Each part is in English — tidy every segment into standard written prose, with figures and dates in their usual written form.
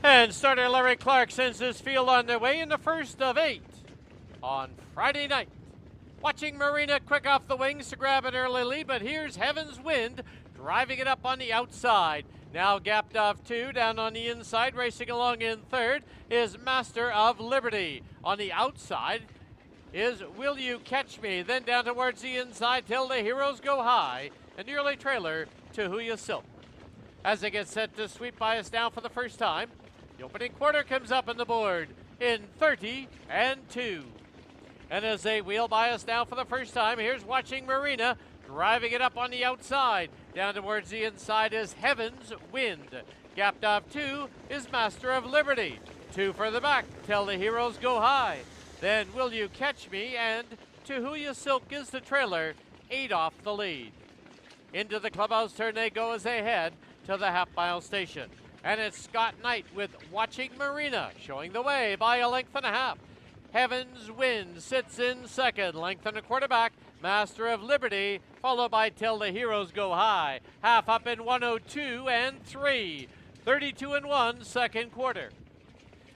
And starter Larry Clark sends his field on their way in the first of 8 on Friday night. Watching Marina quick off the wings to grab an early lead, but here's Heaven's Wind driving it up on the outside. Now gapped off 2, down on the inside, racing along in third is Master of Liberty. On the outside is Will You Catch Me, then down towards the inside till the Heroes Go High, and the early trailer to Who You Silk. As they get set to sweep by us now for the first time, the opening quarter comes up on the board in 30 and 2. And as they wheel by us now for the first time, here's Watching Marina driving it up on the outside. Down towards the inside is Heaven's Wind. Gapped off 2 is Master of Liberty. 2 further back till the Heroes Go High. Then Will You Catch Me and To Who You Silk is the trailer, 8 off the lead. Into the clubhouse turn they go as they head to the half-mile station. And it's Scott Knight with Watching Marina showing the way by a length and a half. Heaven's Wind sits in second, length and a quarter back. Master of Liberty, followed by Till the Heroes Go High. Half up in 102 and 3. 32 and 1, second quarter.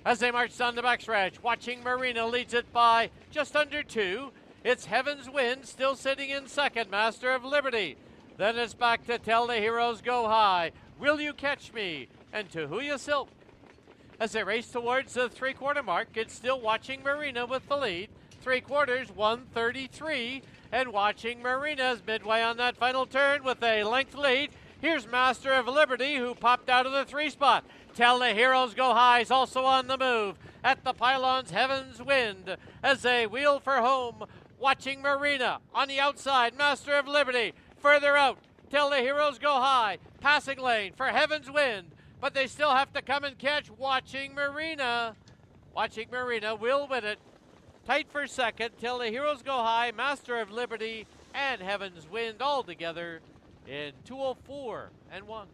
As they march down the backstretch, Watching Marina leads it by just under 2. It's Heaven's Wind still sitting in second, Master of Liberty. Then it's back to Till the Heroes Go High. Will You Catch Me? And To Who You Silk. As they race towards the three-quarter mark, it's still Watching Marina with the lead. 3/4, 133. And Watching Marina's midway on that final turn with a length lead. Here's Master of Liberty, who popped out of the 3 spot. Till the Heroes Go High is also on the move. At the pylons, Heaven's Wind as they wheel for home. Watching Marina on the outside, Master of Liberty. Further out, Till the Heroes Go High. Passing lane for Heaven's Wind. But they still have to come and catch Watching Marina. Watching Marina will win it. Tight for second, Till the Heroes Go High, Master of Liberty, and Heaven's Wind all together in 2:04 and 1.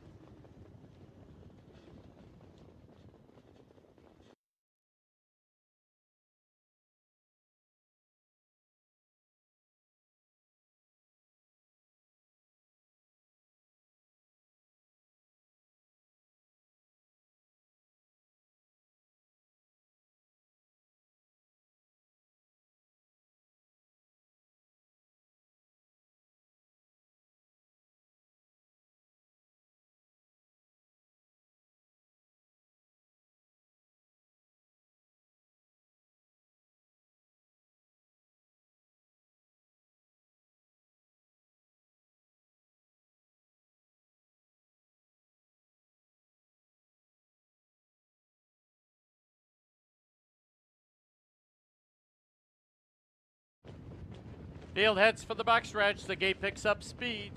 Field heads for the backstretch. The gate picks up speed.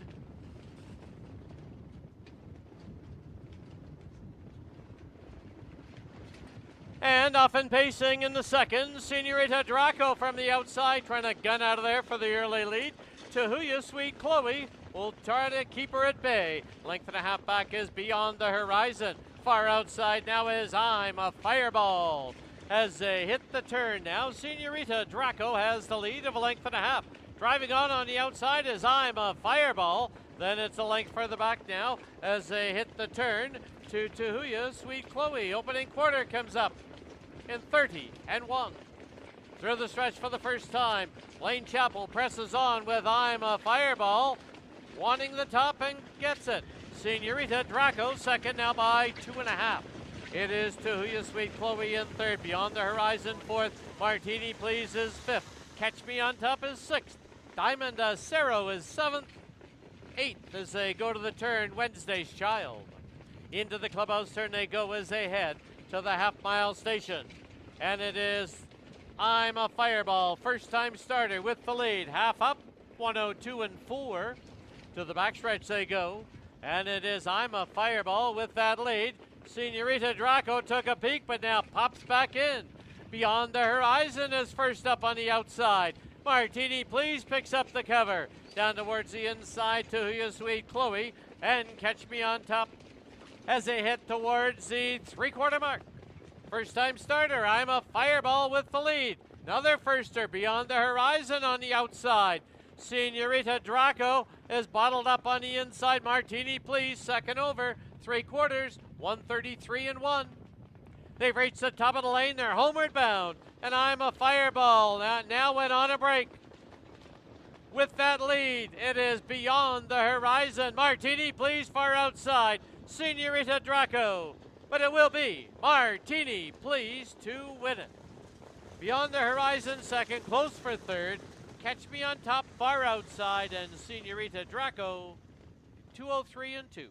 And off and pacing in the second, Senorita Draco from the outside, trying to gun out of there for the early lead. To Who You Sweet Chloe will try to keep her at bay. Length and a half back is Beyond the Horizon. Far outside now is I'm a Fireball. As they hit the turn now, Senorita Draco has the lead of a length and a half. Driving on the outside is I'm a Fireball. Then it's a length further back now as they hit the turn to Who You Sweet Chloe. Opening quarter comes up in 30 and 1. Through the stretch for the first time, Lane Chapel presses on with I'm a Fireball, wanting the top and gets it. Senorita Draco second now by 2.5. It is To Who You Sweet Chloe in third. Beyond the Horizon fourth. Martini Please is fifth. Catch Me on Top is sixth. Diamond Acero is seventh. Eighth as they go to the turn, Wednesday's Child. Into the clubhouse turn they go as they head to the half-mile station. And it is I'm a Fireball, first-time starter with the lead. Half up, 102 and 4. To the backstretch they go. And it is I'm a Fireball with that lead. Senorita Draco took a peek, but now pops back in. Beyond the Horizon is first up on the outside. Martini Please picks up the cover. Down towards the inside to Who You Sweet Chloe and Catch Me on Top as they head towards the three-quarter mark. First-time starter, I'm a Fireball with the lead. Another firster, Beyond the Horizon on the outside. Senorita Draco is bottled up on the inside. Martini Please, second over. 3/4, 133 and 1. They've reached the top of the lane. They're homeward bound. And I'm a Fireball. Now went on a break. With that lead, it is Beyond the Horizon. Martini, please, far outside. Senorita Draco. But it will be Martini, please, to win it. Beyond the Horizon second, close for third. Catch Me on Top, far outside, and Senorita Draco, 203 and 2.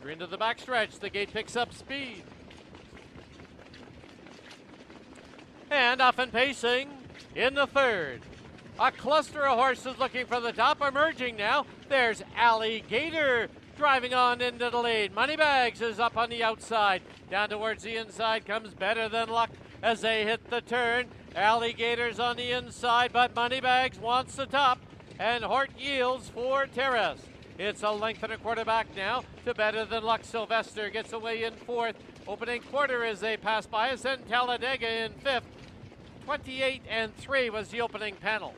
We're into the backstretch. The gate picks up speed. And off and pacing in the third. A cluster of horses looking for the top, emerging now. There's Alligator driving on into the lead. Moneybags is up on the outside. Down towards the inside comes Better Than Luck as they hit the turn. Alligator's on the inside, but Moneybags wants the top. And Hort yields for Terrace. It's a length and a quarter back now to Better Than Luck. Sylvester gets away in fourth. Opening quarter as they pass by us. Then Talladega in fifth. 28 and 3 was the opening panel.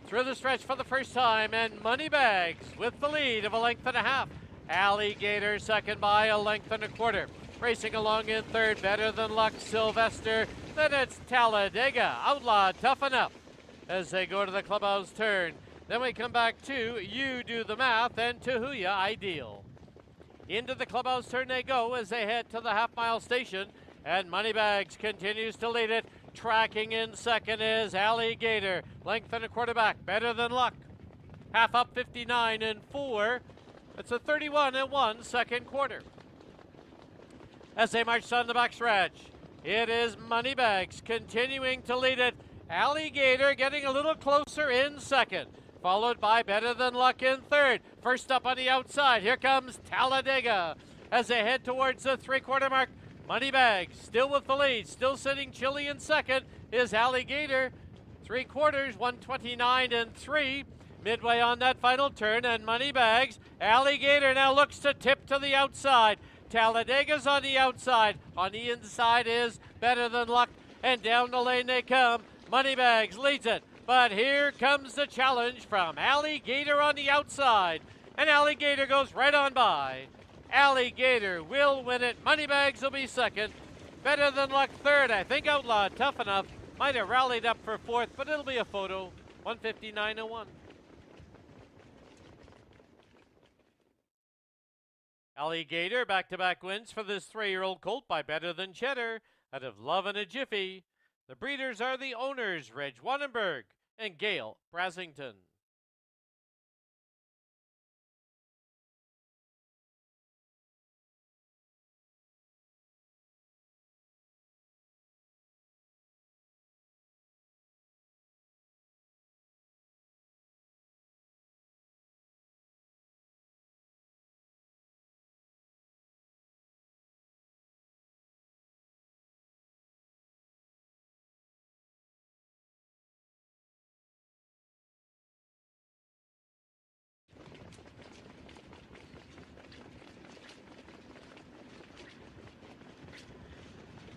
Through the stretch for the first time, and Moneybags with the lead of a length and a half. Alligator second by a length and a quarter. Racing along in third, Better Than Luck, Sylvester. Then it's Talladega, Outlaw, Toughen Up as they go to the clubhouse turn. Then we come back to You Do the Math and Tahuya Ideal. Into the clubhouse turn they go as they head to the half-mile station, and Moneybags continues to lead it. Tracking in second is Alligator. Length and a quarter back, Better Than Luck. Half up, 59 and 4. It's a 31 and 1 second quarter. As they march on the backstretch, it is Moneybags continuing to lead it. Alligator getting a little closer in second, followed by Better Than Luck in third. First up on the outside, here comes Talladega. As they head towards the three-quarter mark, Moneybags still with the lead, still sitting chilly in second is Alligator. Three quarters, 129 and 3. Midway on that final turn, and Moneybags. Alligator now looks to tip to the outside. Talladega's on the outside. On the inside is Better Than Luck, and down the lane they come. Moneybags leads it, but here comes the challenge from Alligator on the outside, and Alligator goes right on by. Alligator will win it. Moneybags will be second. Better Than Luck third. I think Outlaw Tough Enough might have rallied up for fourth, but it'll be a photo. 159.01. Alligator back-to-back wins for this 3-year-old colt by Better Than Cheddar out of Love and a Jiffy. The breeders are the owners, Reg Wannenberg and Gail Brasington.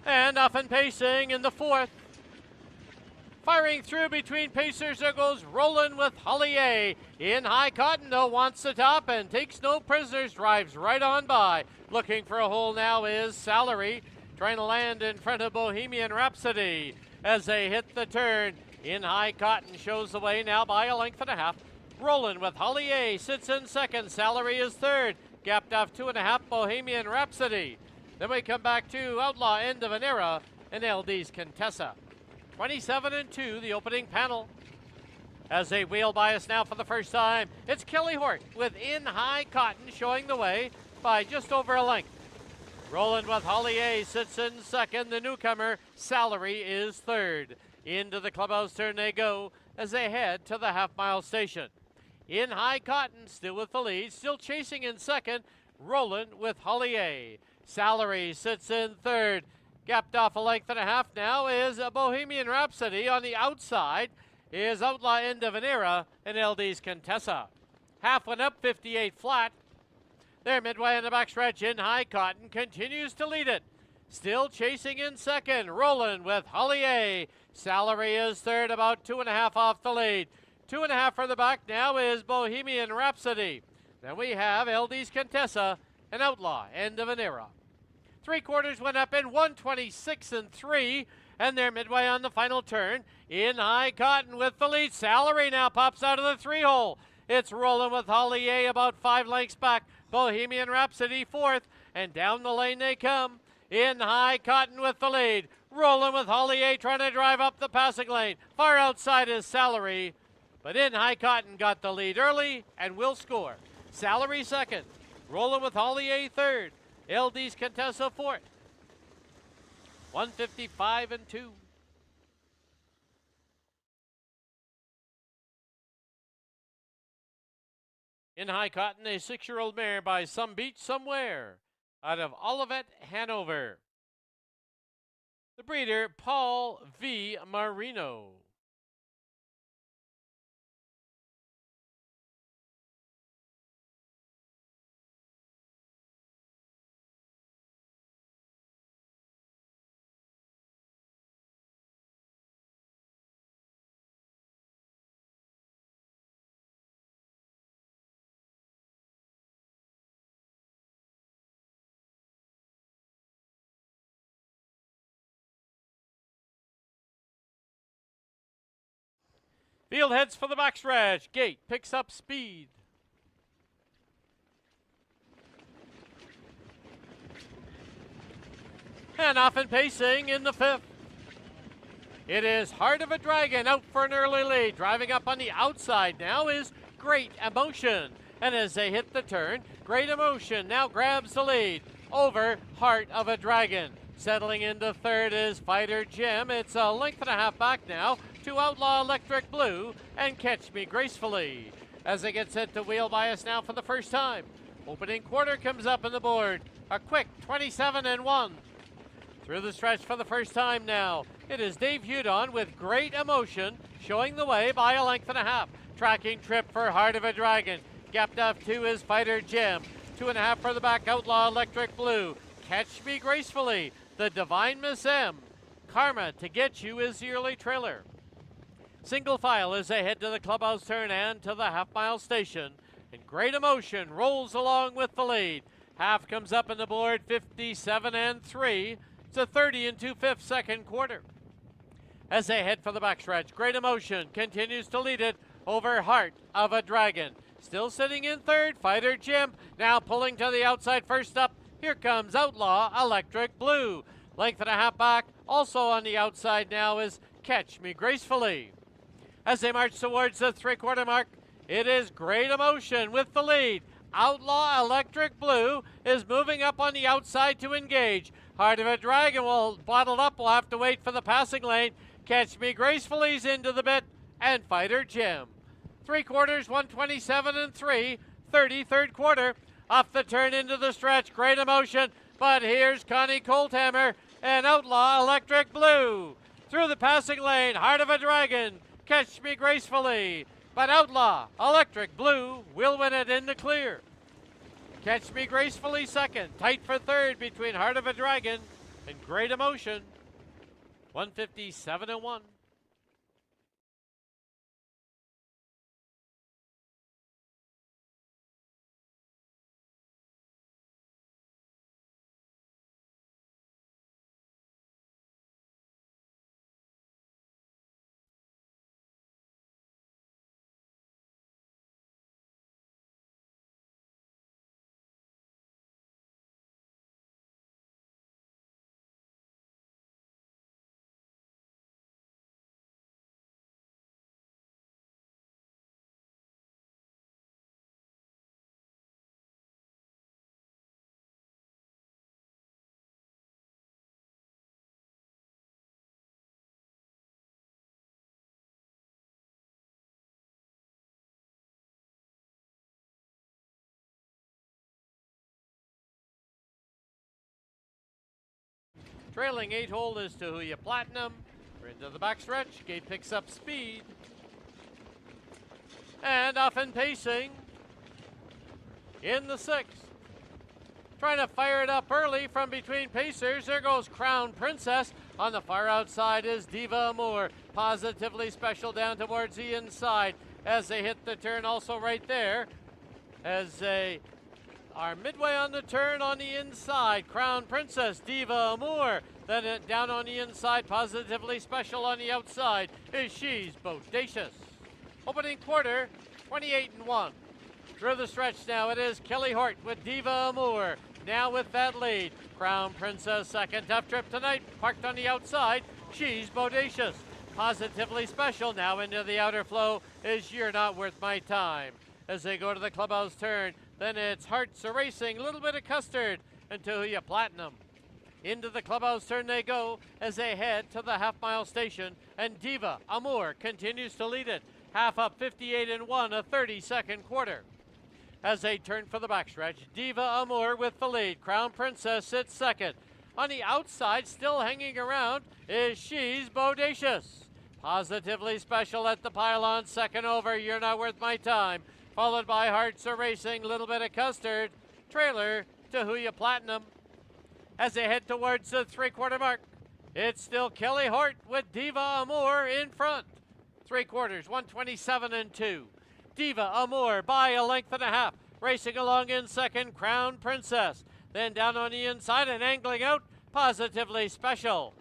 And off and pacing in the fourth. Firing through between pacers, there goes Roland with Hollier. In high cotton, though, wants the top and takes no prisoners, drives right on by. Looking for a hole now is Salary, trying to land in front of Bohemian Rhapsody. As they hit the turn, In high cotton shows the way now by a length and a half. Roland with Hollier sits in second. Salary is third. Gapped off 2.5, Bohemian Rhapsody. Then we come back to Outlaw End of an Era and LD's Contessa. 27-2, the opening panel. As they wheel by us now for the first time, it's Kelly Hort with In High Cotton showing the way by just over a length. Rolling with Holly A sits in second. The newcomer, Salary, is third. Into the clubhouse turn they go as they head to the half-mile station. In High Cotton still with the lead, still chasing in second. Rolling with Holly A. Salary sits in third. Gapped off a length and a half now is a Bohemian Rhapsody. On the outside is Outlaw End of an Era and LD's Contessa. Half went up, 58 flat. There midway in the backstretch, In High Cotton continues to lead it. Still chasing in second, rolling with Holly A. Salary is third, about 2.5 off the lead. 2.5 for the back now is Bohemian Rhapsody. Then we have LD's Contessa and Outlaw End of an Era. 3/4 went up in 126-3, and they're midway on the final turn. In High Cotton with the lead. Salary now pops out of the 3-hole. It's rolling with Holly A about 5 lengths back. Bohemian Rhapsody fourth, and down the lane they come. In High Cotton with the lead. Rolling with Holly A trying to drive up the passing lane. Far outside is Salary, but In High Cotton got the lead early and will score. Salary second. Rolling with Holly A third. LD's Contessa fourth. 155-2. In High Cotton, a 6-year-old mare by Some Beach Somewhere out of Olivet, Hanover. The breeder, Paul V. Marino. Field heads for the backstretch. Gate picks up speed. And off and pacing in the 5th. It is Heart of a Dragon out for an early lead. Driving up on the outside now is Great Emotion. And as they hit the turn, Great Emotion now grabs the lead over Heart of a Dragon. Settling into third is Fighter Jim. It's a length and a half back now to Outlaw Electric Blue and Catch Me Gracefully. As they get set to wheel by us now for the first time. Opening quarter comes up on the board. A quick 27-1. Through the stretch for the first time now. It is Dave Hudon with Great Emotion showing the way by a length and a half. Tracking trip for Heart of a Dragon. Gapped off 2 is Fighter Jim. 2.5 for the back, Outlaw Electric Blue. Catch Me Gracefully. The Divine Miss M. Karma to Get You is the early trailer. Single file as they head to the clubhouse turn and to the half-mile station. And Great Emotion rolls along with the lead. Half comes up on the board, 57-3. It's a 30 2/5 second quarter. As they head for the backstretch, Great Emotion continues to lead it over Heart of a Dragon. Still sitting in third, Fighter Jim. Now pulling to the outside first up. Here comes Outlaw Electric Blue. Length and a half back. Also on the outside now is Catch Me Gracefully. As they march towards the 3/4 mark, it is Great Emotion with the lead. Outlaw Electric Blue is moving up on the outside to engage. Heart of a Dragon will bottle up. We'll have to wait for the passing lane. Catch Me Gracefully's into the bit, and Fighter Jim. 3/4, 127-3, 30, third quarter. Off the turn into the stretch, Great Emotion, but here's Connie Colthammer and Outlaw Electric Blue. Through the passing lane, Heart of a Dragon, Catch Me Gracefully, but Outlaw Electric Blue will win it in the clear. Catch Me Gracefully second, tight for third between Heart of a Dragon and Great Emotion. 157-1. Trailing 8-hole is Tahuya Platinum. We're into the backstretch. Gate picks up speed. And off and pacing in the 6th. Trying to fire it up early from between pacers. There goes Crown Princess. On the far outside is Diva Amour. Positively Special down towards the inside as they hit the turn also right there. As they are midway on the turn on the inside. Crown Princess, Diva Amour. Then down on the inside, Positively Special on the outside is She's Bodacious. Opening quarter, 28-1. Through the stretch now, it is Kelly Hort with Diva Amour. Now with that lead. Crown Princess second. Tough trip tonight. Parked on the outside. She's Bodacious. Positively Special now into the outer flow is You're Not Worth My Time. As they go to the clubhouse turn, then it's Hearts Are Racing, little bit of Custard, and Tahuya Platinum. Into the clubhouse turn they go as they head to the half-mile station, and Diva Amour continues to lead it. Half up 58-1, a 30-second quarter. As they turn for the backstretch, Diva Amour with the lead. Crown Princess sits second. On the outside, still hanging around, is She's Bodacious. Positively Special at the pylon, second over, You're Not Worth My Time. Followed by Hearts Are Racing, little bit of Custard. Trailer, Tahuya Platinum. As they head towards the three-quarter mark, it's still Kelly Hort with Diva Amour in front. Three quarters, 127-2. Diva Amour by a length and a half. Racing along in second, Crown Princess. Then down on the inside and angling out, Positively Special.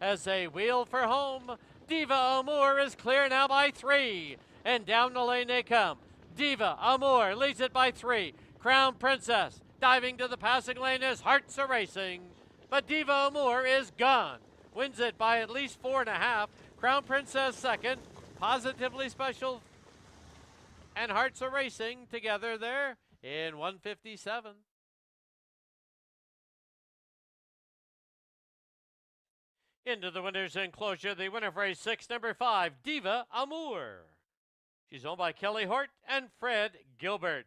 As they wheel for home, Diva Amour is clear now by 3. And down the lane they come. Diva Amour leads it by 3. Crown Princess diving to the passing lane as Hearts Are Racing. But Diva Amour is gone. Wins it by at least 4.5. Crown Princess second. Positively Special and Hearts Are Racing together there in 157. Into the winner's enclosure, the winner for race 6, number 5, Diva Amour. She's owned by Kelly Hort and Fred Gilbert.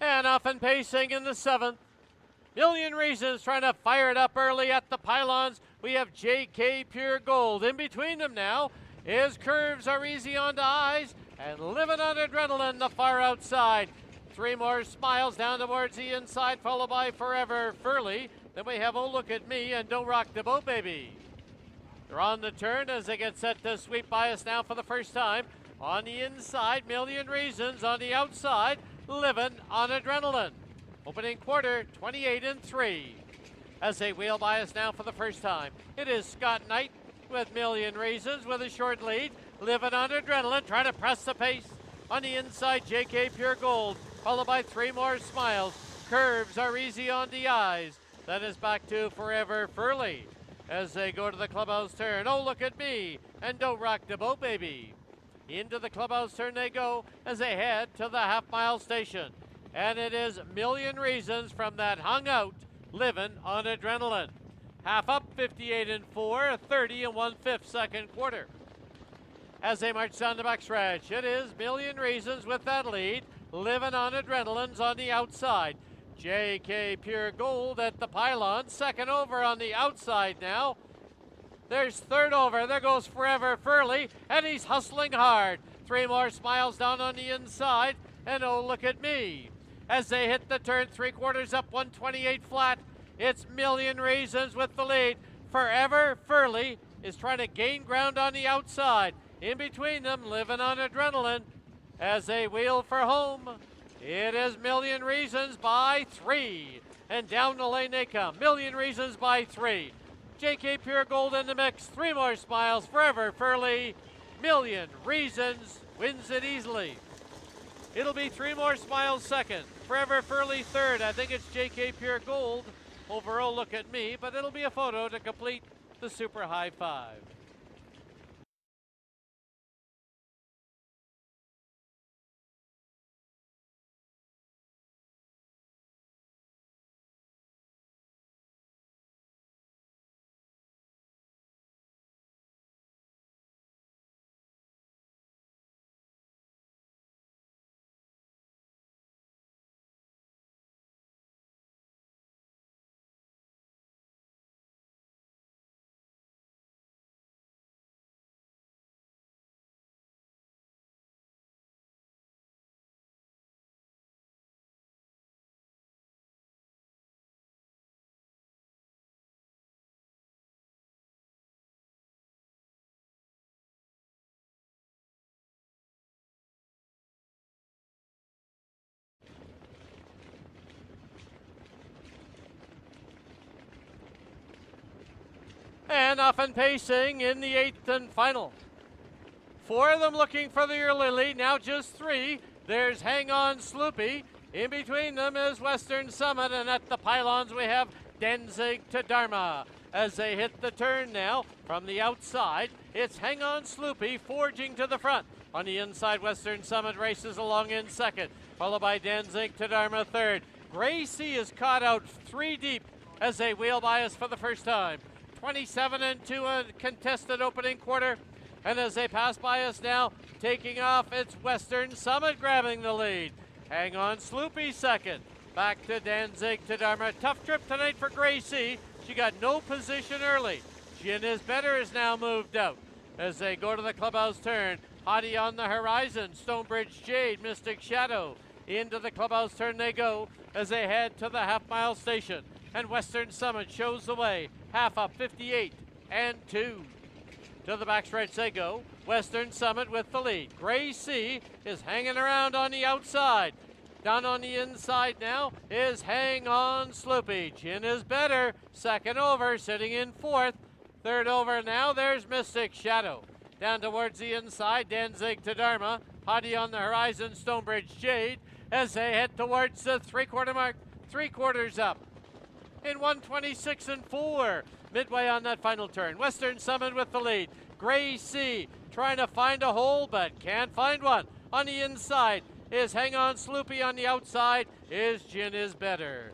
And off and pacing in the 7th. Million Reasons trying to fire it up early at the pylons. We have JK Pure Gold. In between them now is Curves Are Easy on the Eyes and Living on Adrenaline the far outside. 3 more Smiles down towards the inside, followed by Forever Furley. Then we have Oh Look at Me and Don't Rock the Boat Baby. They're on the turn as they get set to sweep by us now for the first time. On the inside, Million Reasons. On the outside, Living on Adrenaline. Opening quarter, 28-3. As they wheel by us now for the first time, it is Scott Knight with Million Reasons with a short lead. Living on Adrenaline, trying to press the pace. On the inside, JK Pure Gold, followed by 3 more Smiles. Curves Are Easy on the Eyes. Then is back to Forever Furley. As they go to the clubhouse turn, Oh Look at Me and Don't Rock the Boat Baby. Into the clubhouse turn they go as they head to the half-mile station. And it is Million Reasons from that hung out, Living on Adrenaline. Half up, 58-4, 30 1/5 second quarter. As they march down the backstretch, it is Million Reasons with that lead. Living on Adrenaline's on the outside. JK Pure Gold at the pylon, second over on the outside now. There's third over. There goes Forever Furley, and he's hustling hard. 3 more Smiles down on the inside, and Oh Look at Me. As they hit the turn, 3 quarters up, 128 flat. It's Million Reasons with the lead. Forever Furley is trying to gain ground on the outside. In between them, Living on Adrenaline. As they wheel for home, it is Million Reasons by 3. And down the lane they come. Million Reasons by 3. JK Pure Gold in the mix. 3 more Smiles. Forever Furley. Million Reasons wins it easily. It'll be 3 More Smiles second. Forever Furley third. I think it's JK Pure Gold. Overall, look at me, but it'll be a photo to complete the Super High Five. And off and pacing in the 8th and final. 4 of them looking for the early lead, now just 3. There's Hang On Sloopy. In between them is Western Summit, and at the pylons we have Danzig to Dharma. As they hit the turn now from the outside, it's Hang On Sloopy forging to the front. On the inside, Western Summit races along in second, followed by Danzig to Dharma third. Gracie is caught out 3 deep as they wheel by us for the first time. 27 and 2 a contested opening quarter. And as they pass by us now, taking off, it's Western Summit grabbing the lead. Hang On Sloopy second. Back to Danzig to Dharma. Tough trip tonight for Gracie. She got no position early. Gin Is Better is now moved out. As they go to the clubhouse turn, Hottie on the horizon, Stonebridge Jade, Mystic Shadow. Into the clubhouse turn they go as they head to the half-mile station. And Western Summit shows the way. Half up, 58 and 2. To the backstretch they go. Western Summit with the lead. Gracie is hanging around on the outside. Down on the inside now is Hang On Sloopy. Gin Is Better, second over, sitting in 4th. Third over now, there's Mystic Shadow. Down towards the inside, Danzig to Dharma. Hottie on the horizon, Stonebridge Jade. As they head towards the 3/4 mark, 3/4 up. In 1:26 and 4. Midway on that final turn. Western Summit with the lead. Gracie trying to find a hole, but can't find one. On the inside is Hang On Sloopy. On the outside is Gin Is Better.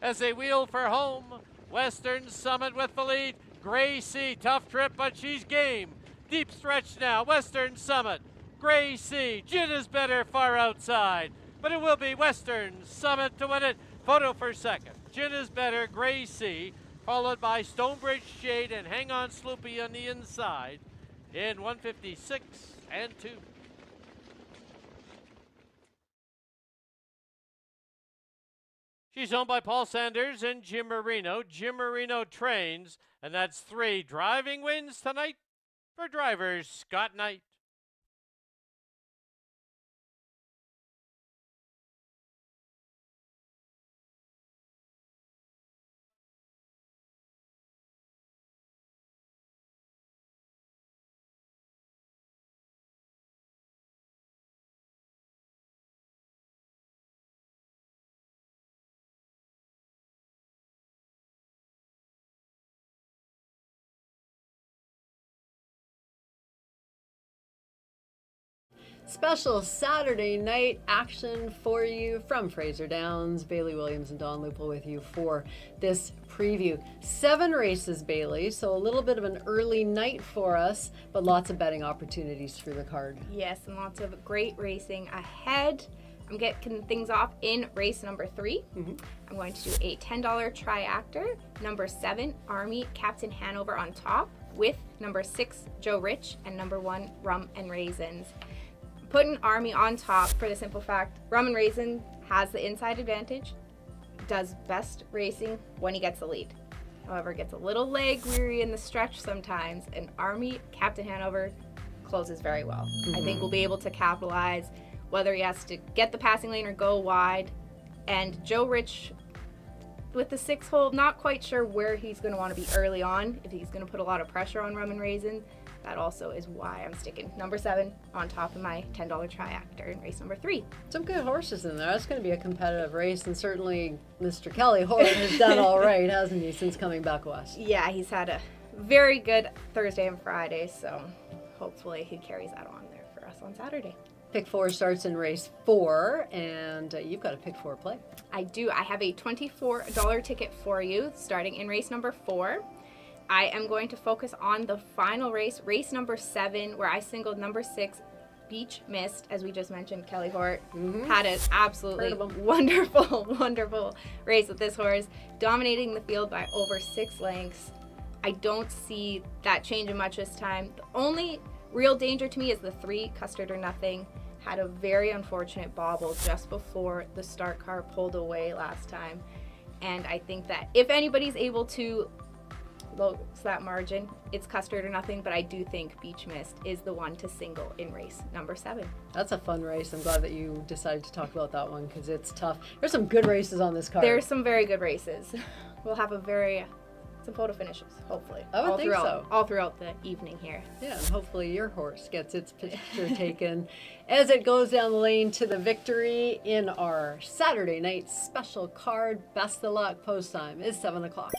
As they wheel for home, Western Summit with the lead. Gracie, tough trip, but she's game. Deep stretch now. Western Summit. Gracie, Gin Is Better far outside. But it will be Western Summit to win it. Photo for second. Gin Is Better, Gracie, followed by Stonebridge Shade and Hang On Sloopy on the inside in 1:56 and 2. She's owned by Paul Sanders and Jim Marino. Jim Marino trains, and that's 3 driving wins tonight for drivers Scott Knight. Special Saturday night action for you from Fraser Downs. Bailey Williams and Don Lupel with you for this preview. 7 races, Bailey, so a little bit of an early night for us, but lots of betting opportunities through the card. Yes, and lots of great racing ahead. I'm getting things off in race number 3. I'm going to do a $10 tri-actor, number 7, Army Captain Hanover on top, with number 6, Joe Rich, and number 1, Rum and Raisins. Putting Army on top for the simple fact, Rum and Raisin has the inside advantage, does best racing when he gets the lead. However, gets a little leg weary in the stretch sometimes, and Army Captain Hanover closes very well. I think we'll be able to capitalize, whether he has to get the passing lane or go wide. And Joe Rich, with the 6 hole, not quite sure where he's going to want to be early on, if he's going to put a lot of pressure on Rum and Raisin. that also is why I'm sticking number 7 on top of my $10 triactor in race number 3. Some good horses in there. That's going to be a competitive race, and certainly Mr. Kelly Hort has done all right, hasn't he, since coming back west? Yeah, he's had a very good Thursday and Friday, so hopefully he carries that on there for us on Saturday. Pick 4 starts in race 4, and you've got a pick 4 play. I do. I have a $24 ticket for you starting in race number 4. I am going to focus on the final race, race number 7, where I singled number 6, Beach Mist, as we just mentioned. Kelly Hort had an absolutely wonderful, wonderful race with this horse, dominating the field by over 6 lengths. I don't see that changing much this time. The only real danger to me is the 3, Custard or Nothing. Had a very unfortunate bobble just before the start car pulled away last time. And I think that if anybody's able to close that margin, it's Custard or Nothing, but I do think Beach Mist is the one to single in race number 7. That's a fun race. I'm glad that you decided to talk about that one because it's tough. There's some good races on this card. There's some very good races. We'll have some photo finishes, hopefully. I would think so. All throughout the evening here. Yeah, and hopefully your horse gets its picture taken as it goes down the lane to the victory in our Saturday night special card. Best of luck. Post time is 7 o'clock.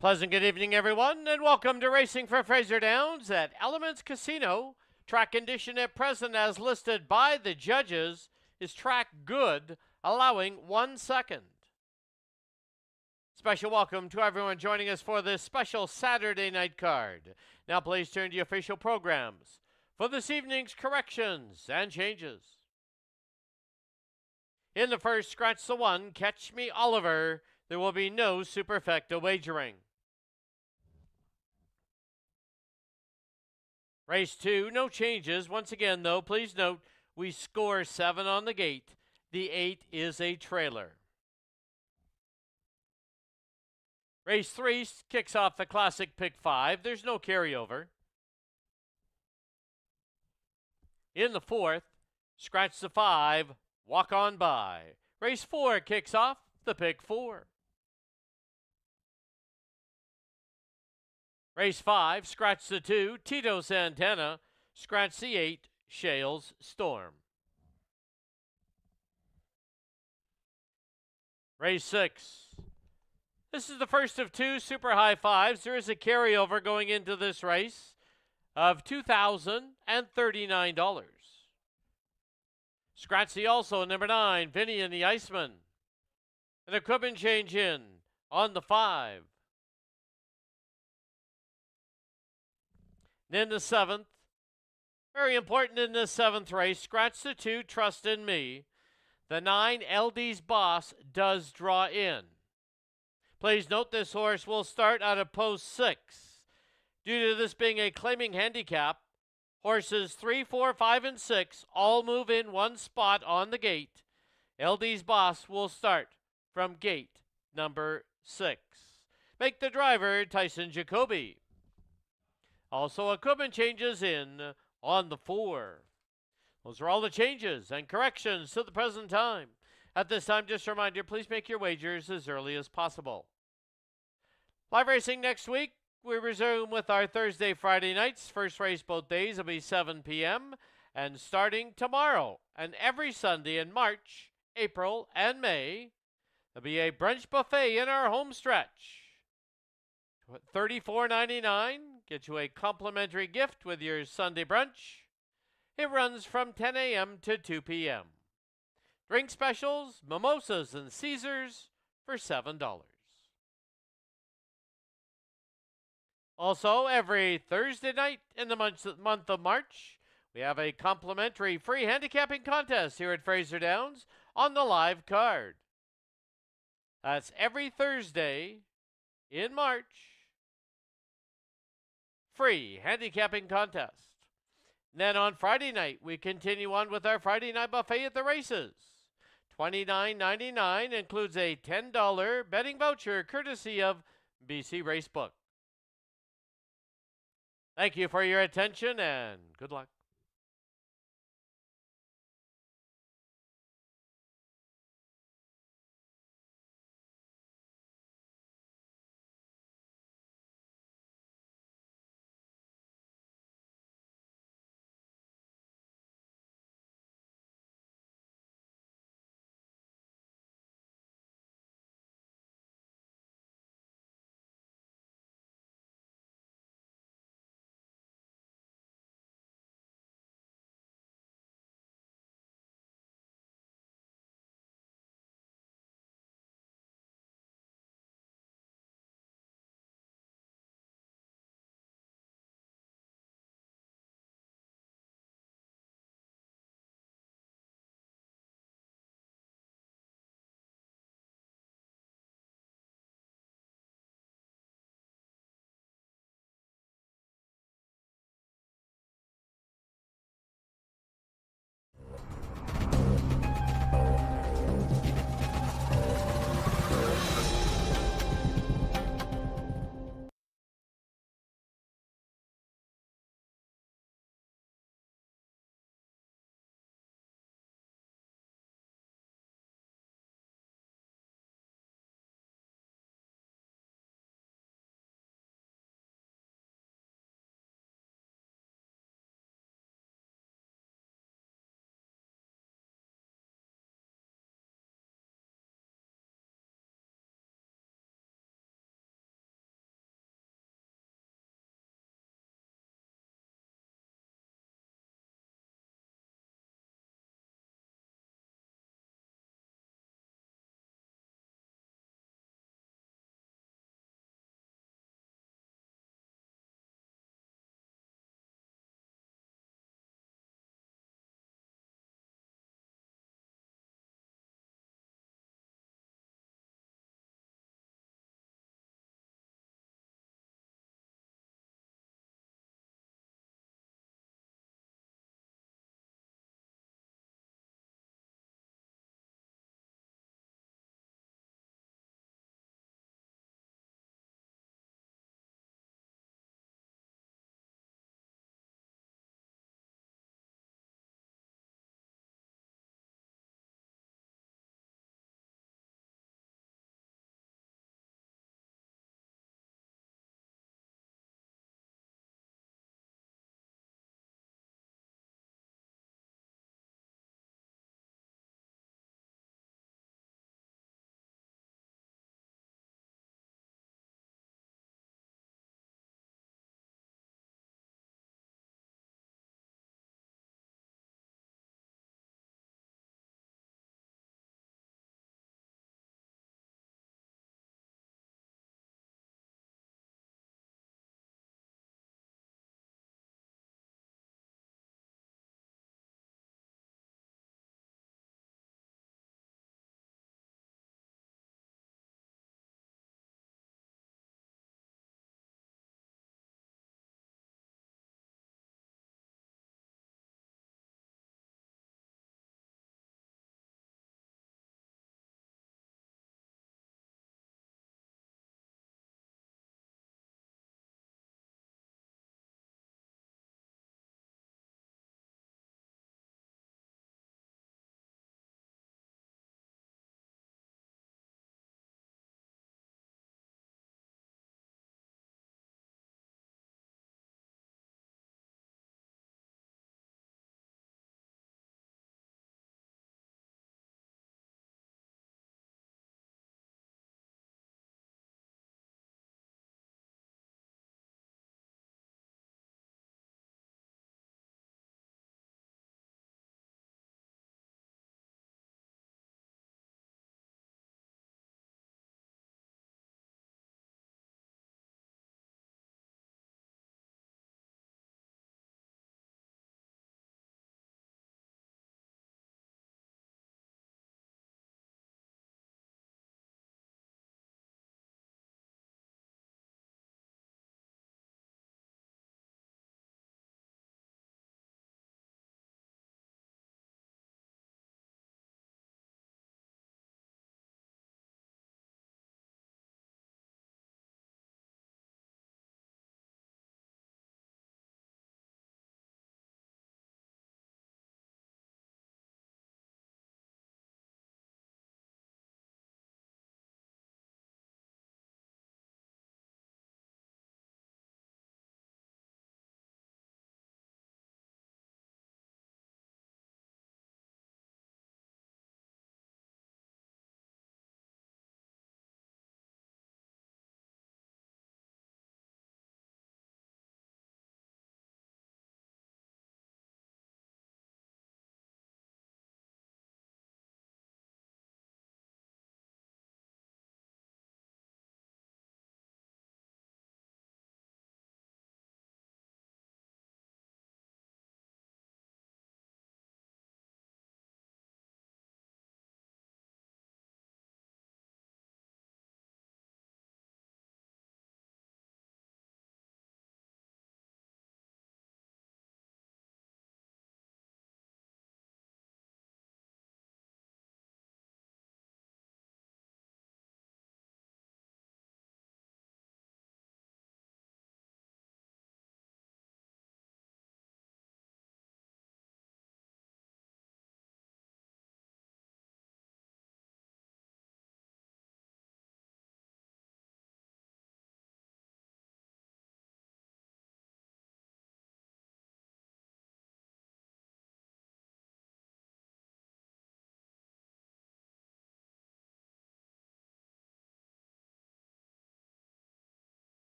Pleasant good evening, everyone, and welcome to Racing for Fraser Downs at Elements Casino. Track condition at present, as listed by the judges, is track good, allowing 1 second. Special welcome to everyone joining us for this special Saturday night card. Now please turn to your official programs for this evening's corrections and changes. In the first, scratch the 1, Catch Me Oliver. There will be no superfecta wagering. Race 2, no changes. Once again, though, please note we score 7 on the gate. The 8 is a trailer. Race 3 kicks off the classic pick 5. There's no carryover. In the fourth, scratch the 5, walk on by. Race 4 kicks off the pick 4. Race 5, scratch the 2, Tito Santana. Scratch the 8, Shales Storm. Race 6. This is the first of 2 super high fives. There is a carryover going into this race of $2,039. Scratch the also number 9, Vinny and the Iceman. An equipment change in on the 5. Then the 7th, very important in this 7th race, scratch the 2, Trust in Me. The 9, LD's Boss, does draw in. Please note this horse will start out of post 6. Due to this being a claiming handicap, horses 3, 4, 5, and 6 all move in one spot on the gate. LD's Boss will start from gate number 6. Make the driver Tyson Jacoby. Also, equipment changes in on the 4. Those are all the changes and corrections to the present time. At this time, just a reminder, please make your wagers as early as possible. Live racing next week, we resume with our Thursday, Friday nights. First race both days will be 7 p.m. And starting tomorrow and every Sunday in March, April, and May, there'll be a brunch buffet in our home stretch. $34.99, get you a complimentary gift with your Sunday brunch. It runs from 10 a.m. to 2 p.m. Drink specials, mimosas, and Caesars for $7. Also, every Thursday night in the month of March, we have a complimentary free handicapping contest here at Fraser Downs on the live card. That's every Thursday in March. Free handicapping contest. And then on Friday night, we continue on with our Friday night buffet at the races. $29.99 includes a $10 betting voucher courtesy of BC Racebook. Thank you for your attention and good luck.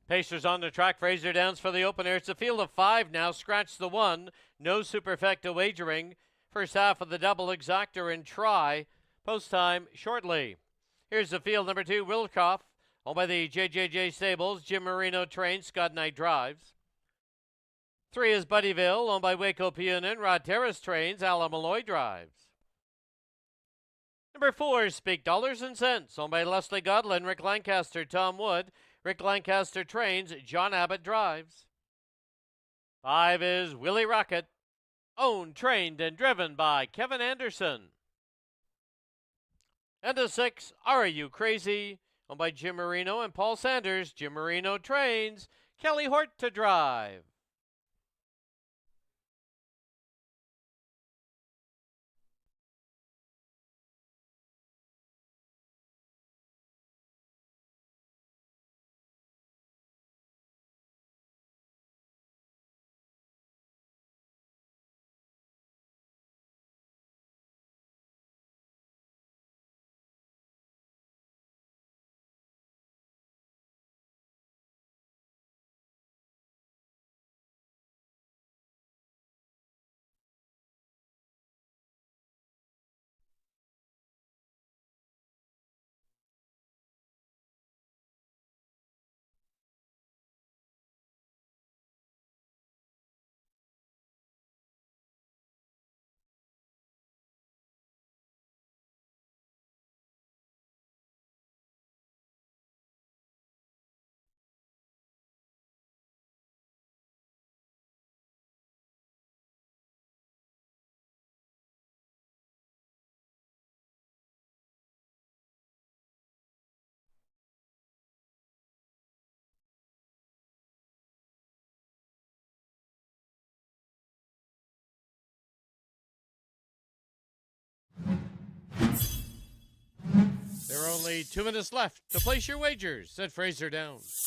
Pacers on the track. Fraser Downs for the opener. It's a field of 5 now. Scratch the 1. No superfecta wagering. First half of the double exactor and try. Post time shortly. Here's the field number 2. Wilcoff. Owned by the JJJ Stables. Jim Marino trains. Scott Knight drives. 3 is Buddyville. Owned by Waco Pionin. Rod Terrace trains. Alan Malloy drives. Number 4 is Speak Dollars and Cents. Owned by Leslie Godlin. Rick Lancaster. Tom Wood. Rick Lancaster trains, John Abbott drives. 5 is Willie Rocket, owned, trained, and driven by Kevin Anderson. And a 6, Are You Crazy? Owned by Jim Marino and Paul Sanders. Jim Marino trains, Kelly Hort to drive. There are only 2 minutes left to place your wagers at Fraser Downs.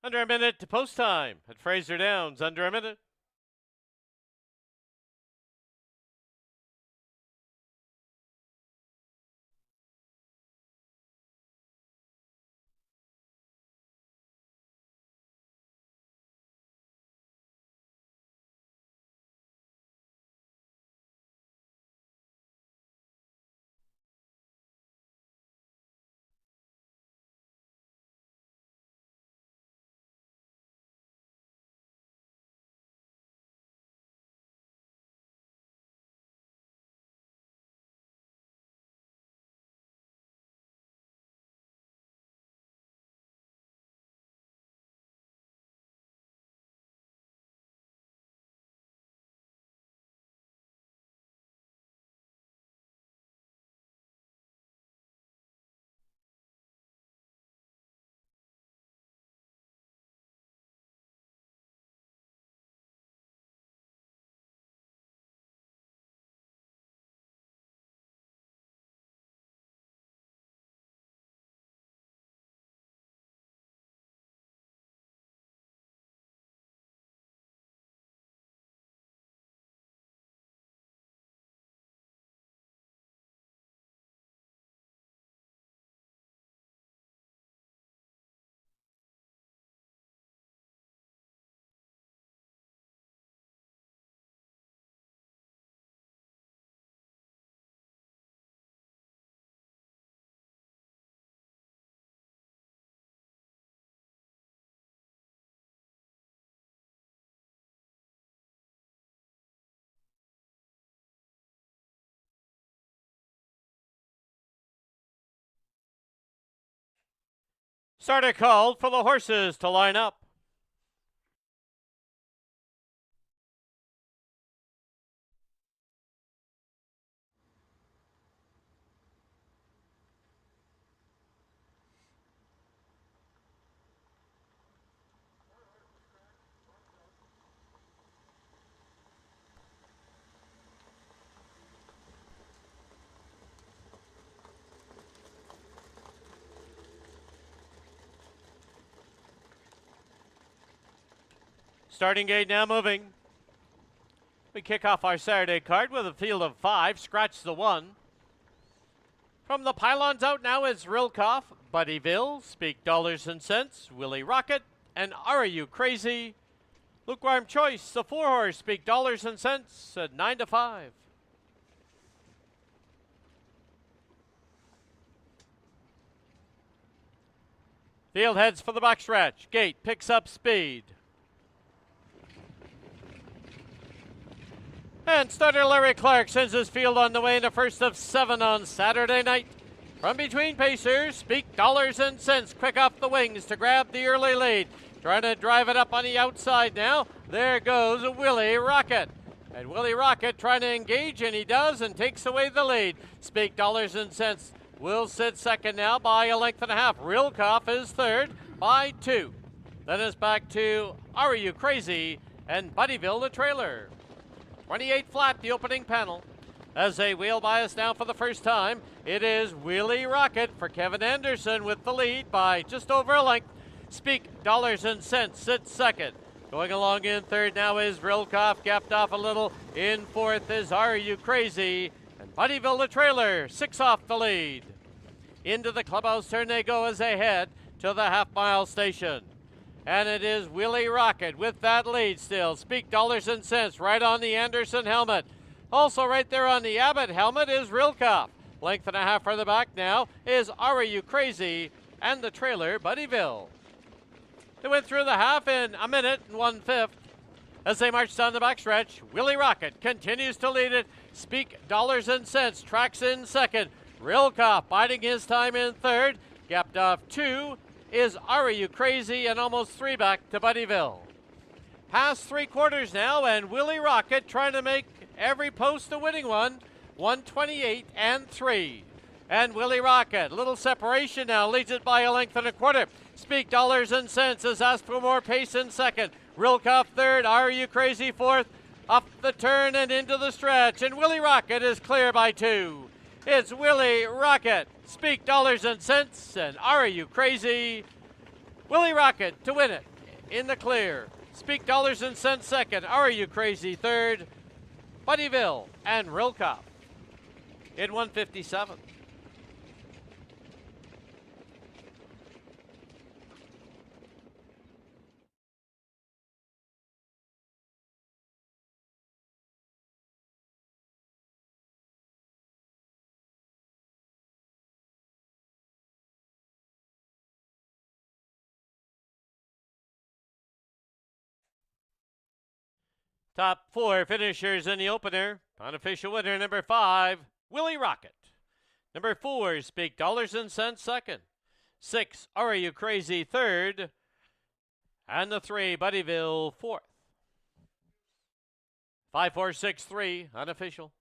Under a minute to post time at Fraser Downs. Under a minute. Starter called for the horses to line up. Starting gate now moving. We kick off our Saturday card with a field of 5. Scratch the 1. From the pylons out now is Rilkoff, Buddyville, Speak Dollars and Cents, Willie Rocket, and Are You Crazy? Lukewarm Choice, the 4-horse, Speak Dollars and Cents at 9 to 5. Field heads for the backstretch. Gate picks up speed. And starter Larry Clark sends his field on the way in a first of 7 on Saturday night. From between pacers, Speak Dollars and Cents quick off the wings to grab the early lead. Trying to drive it up on the outside now. There goes Willie Rocket. And Willie Rocket trying to engage, and he does, and takes away the lead. Speak Dollars and Cents will sit second now by a length and a half. Rilkoff is third by 2. Then it's back to Are You Crazy and Buddyville the trailer. 28 flat, the opening panel. As they wheel by us now for the first time, it is Willie Rocket for Kevin Anderson with the lead by just over a length. Speak Dollars and Cents sits second. Going along in third now is Rilkoff, gapped off a little. In fourth is Are You Crazy? And Buddyville the trailer, 6 off the lead. Into the clubhouse turn they go as they head to the half-mile station. And it is Willie Rocket with that lead still. Speak Dollars and Cents right on the Anderson helmet. Also right there on the Abbott helmet is Rilkoff. Length and a half further back now is Are You Crazy? And the trailer, Buddyville. They went through the half in a minute and 1/5. As they march down the backstretch, Willie Rocket continues to lead it. Speak Dollars and Cents tracks in second. Rilkoff biding his time in third. Gapped off 2 is Are You Crazy? And almost 3 back to Buddyville. Past 3/4 now, and Willie Rocket trying to make every post a winning one. 128 and 3. And Willie Rocket, little separation now, leads it by a length and a quarter. Speak Dollars and Cents has asked for more pace in second. Rilkoff third, Are You Crazy fourth. Up the turn and into the stretch, and Willie Rocket is clear by 2. It's Willie Rocket, Speak Dollars and Cents, and Are You Crazy? Willie Rocket to win it. in the clear. Speak Dollars and Cents second. Are You Crazy third. Buddyville and Rilka in 157. Top 4 finishers in the opener. Unofficial winner number 5, Willie Rocket. Number 4, Speak Dollars and Cents second. 6, Are You Crazy third. And the 3, Buddyville fourth. 5, 4, 6, 3, unofficial.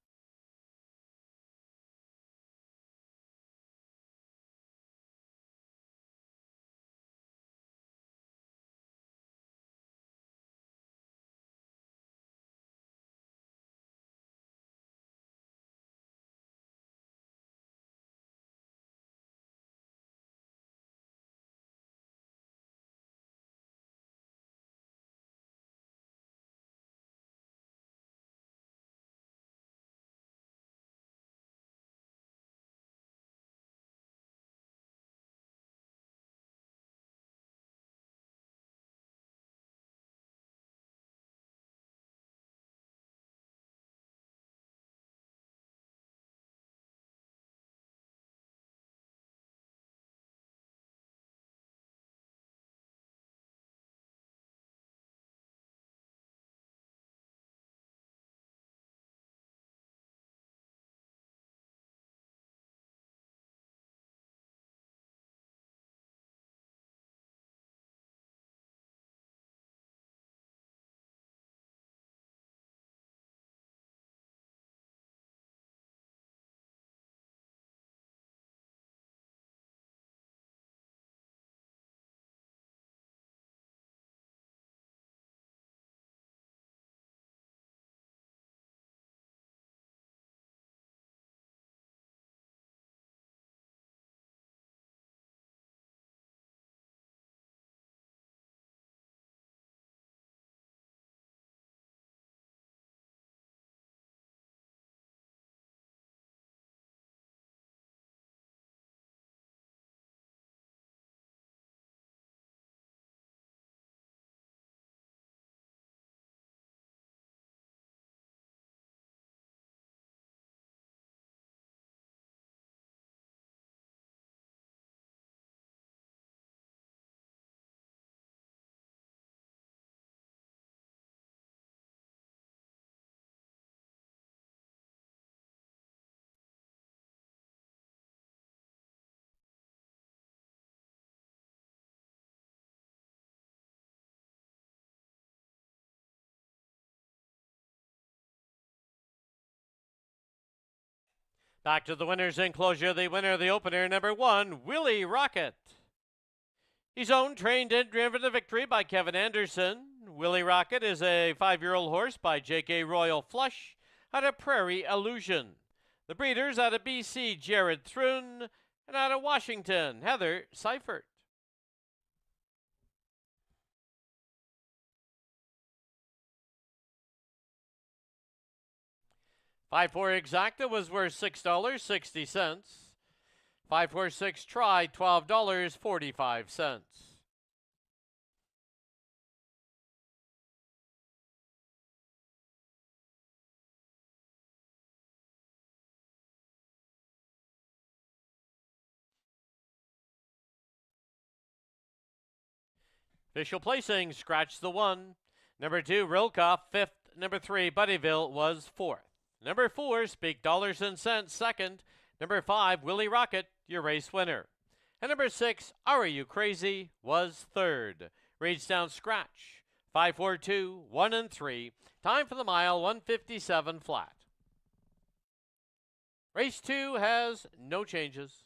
Back to the winner's enclosure. The winner of the opener, number 1, Willie Rocket. He's owned, trained, and driven to victory by Kevin Anderson. Willie Rocket is a 5-year-old horse by J.K. Royal Flush out of Prairie Illusion. The breeders out of BC, Jared Thrun, and out of Washington, Heather Seifert. $5-4 exacta was worth $6.60. 5-4-6 try, $12.45. Official placing, scratch the 1. Number 2, Rilka, 5th. Number 3, Buddyville was 4th. Number 4, Speak Dollars and Cents, 2nd. Number 5, Willie Rocket, your race winner. And number 6, Are You Crazy, was 3rd. Reads down scratch. 5, 4, 2, 1, and 3. Time for the mile, 157 flat. Race 2 has no changes.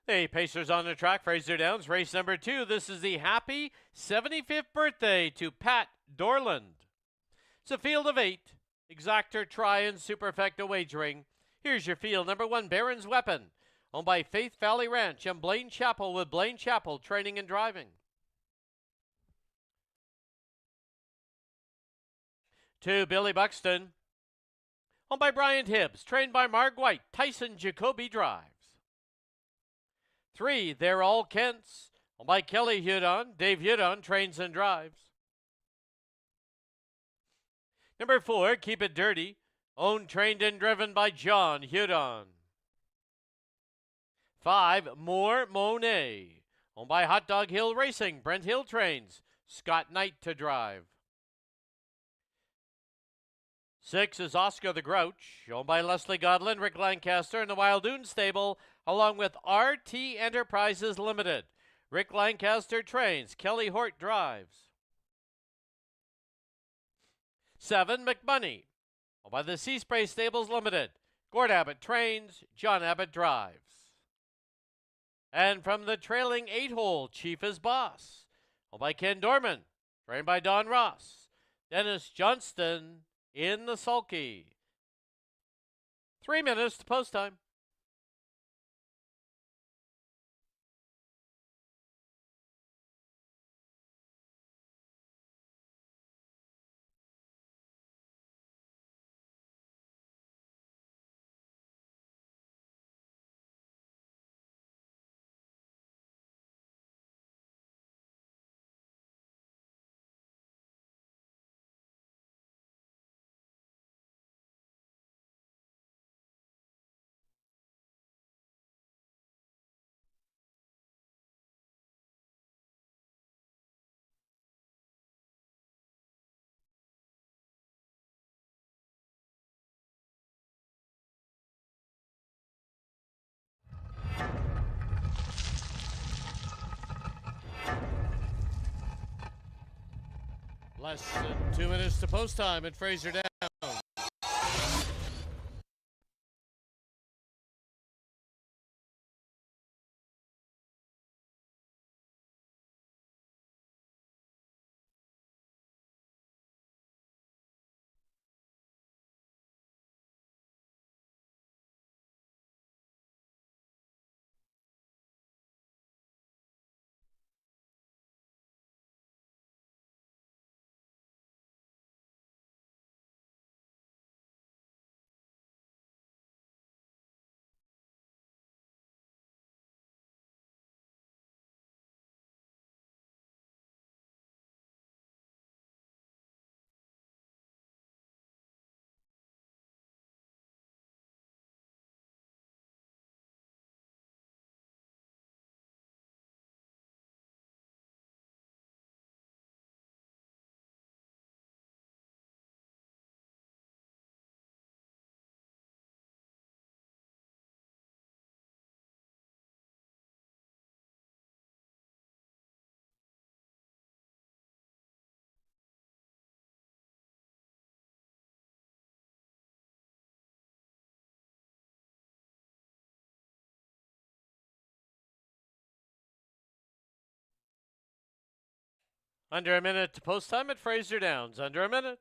The Pacers on the track, Fraser Downs, race number 2. This is the happy 75th birthday to Pat Dorland. It's a field of 8. Exactor, Try, and Superfecta wagering. Here's your field. Number 1, Baron's Weapon, owned by Faith Valley Ranch and Blaine Chapel, with Blaine Chapel training and driving. 2, Billy Buxton, owned by Bryant Hibbs, trained by Marg White. Tyson Jacoby drives. 3, They're All Kents, owned by Kelly Hudon. Dave Hudon trains and drives. Number 4, Keep It Dirty, owned, trained, and driven by John Hudon. 5, More Monet, owned by Hot Dog Hill Racing. Brent Hill trains. Scott Knight to drive. 6 is Oscar the Grouch, owned by Leslie Godlin, Rick Lancaster, and the Wildoon stable, along with RT Enterprises Limited. Rick Lancaster trains. Kelly Hort drives. 7, McBunny, owned by the Sea Spray Stables Limited. Gord Abbott trains. John Abbott drives. And from the trailing 8-hole, Chief is Boss, owned by Ken Dorman, trained by Don Ross. Dennis Johnston in the sulky. 3 minutes to post time. Less than 2 minutes to post time at Fraser Downs. Under a minute to post time at Fraser Downs. Under a minute.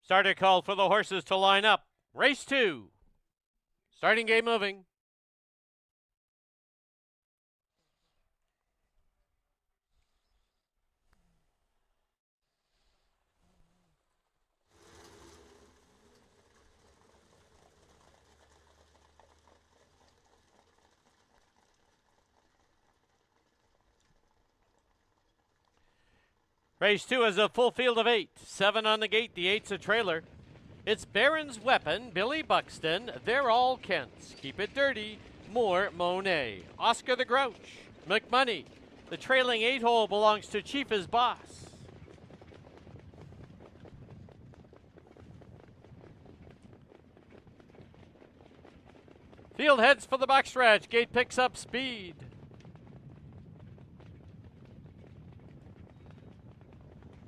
Starter called for the horses to line up. Race 2. Starting game moving. Race 2 is a full field of 8. 7 on the gate, the 8's a trailer. It's Baron's Weapon, Billy Buxton, They're All Kents, Keep It Dirty, More Monet, Oscar the Grouch, McMoney. The trailing 8-hole belongs to Chief is Boss. Field heads for the backstretch. Gate picks up speed.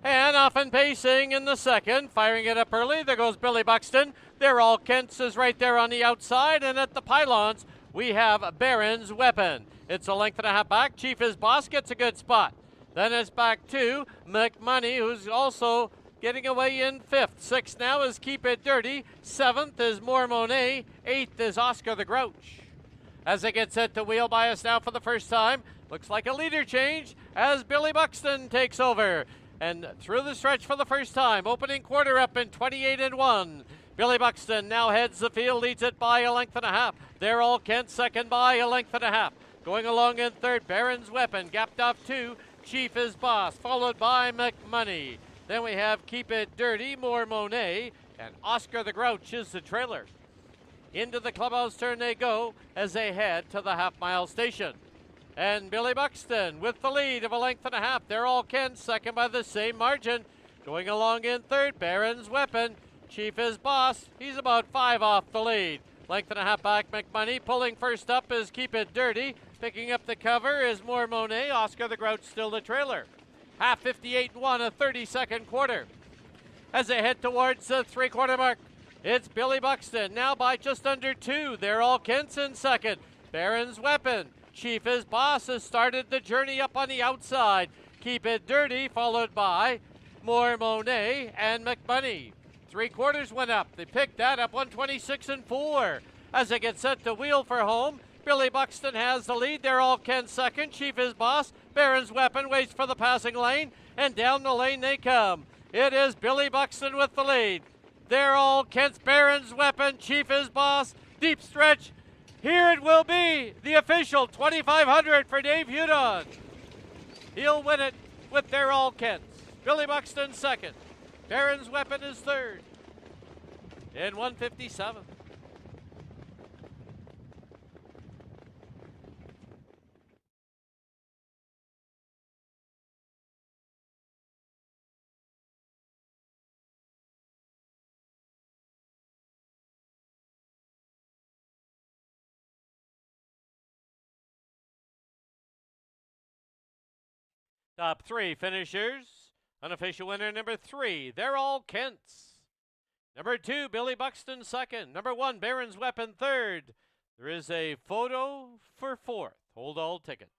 And off and pacing in the second, firing it up early. There goes Billy Buxton. They're All Kents is right there on the outside, and at the pylons we have Baron's Weapon. It's a length and a half back. Chief is Boss gets a good spot. Then it's back to McMoney, who's also getting away in 5th. 6th now is Keep It Dirty. 7th is More Monet. 8th is Oscar the Grouch. As they get set to wheel by us now for the first time, looks like a leader change as Billy Buxton takes over. And through the stretch for the first time, opening quarter up in 28-1. Billy Buxton now heads the field, leads it by a length and a half. They're All Kent second by a length and a half. Going along in third, Baron's Weapon, gapped off 2. Chief is Boss, followed by McMoney. Then we have Keep It Dirty, More Monet, and Oscar the Grouch is the trailer. Into the clubhouse turn they go as they head to the half-mile station. And Billy Buxton with the lead of a length and a half. They're All Kent second by the same margin. Going along in third, Baron's Weapon. Chief is Boss. He's about 5 off the lead. Length and a half back, McMoney. Pulling first up is Keep It Dirty. Picking up the cover is More Monet. Oscar the Grouch still the trailer. Half 58-1, a 30-second quarter. As they head towards the 3-quarter mark, it's Billy Buxton now by just under 2. They're All Kents in second. Baron's Weapon. Chief is Boss has started the journey up on the outside. Keep It Dirty, followed by More Monet and McMoney. 3 quarters went up. They picked that up 126-4. As they get set to wheel for home, Billy Buxton has the lead. They're All Kent second. Chief is Boss. Baron's Weapon waits for the passing lane, and down the lane they come. It is Billy Buxton with the lead. They're All Kent's Baron's Weapon. Chief is Boss. Deep stretch. Here it will be, the official 2,500 for Dave Hudon. He'll win it with They're All Kents. Billy Buxton second. Baron's Weapon is third. In 157. Top 3 finishers. Unofficial winner number 3, They're All Kents. Number 2, Billy Buxton second. Number 1, Baron's Weapon third. There is a photo for 4th. Hold all tickets.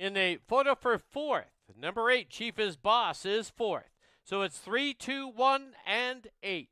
In a photo for 4th, number 8, Chief is Boss, is 4th. So it's 3, 2, 1, and 8.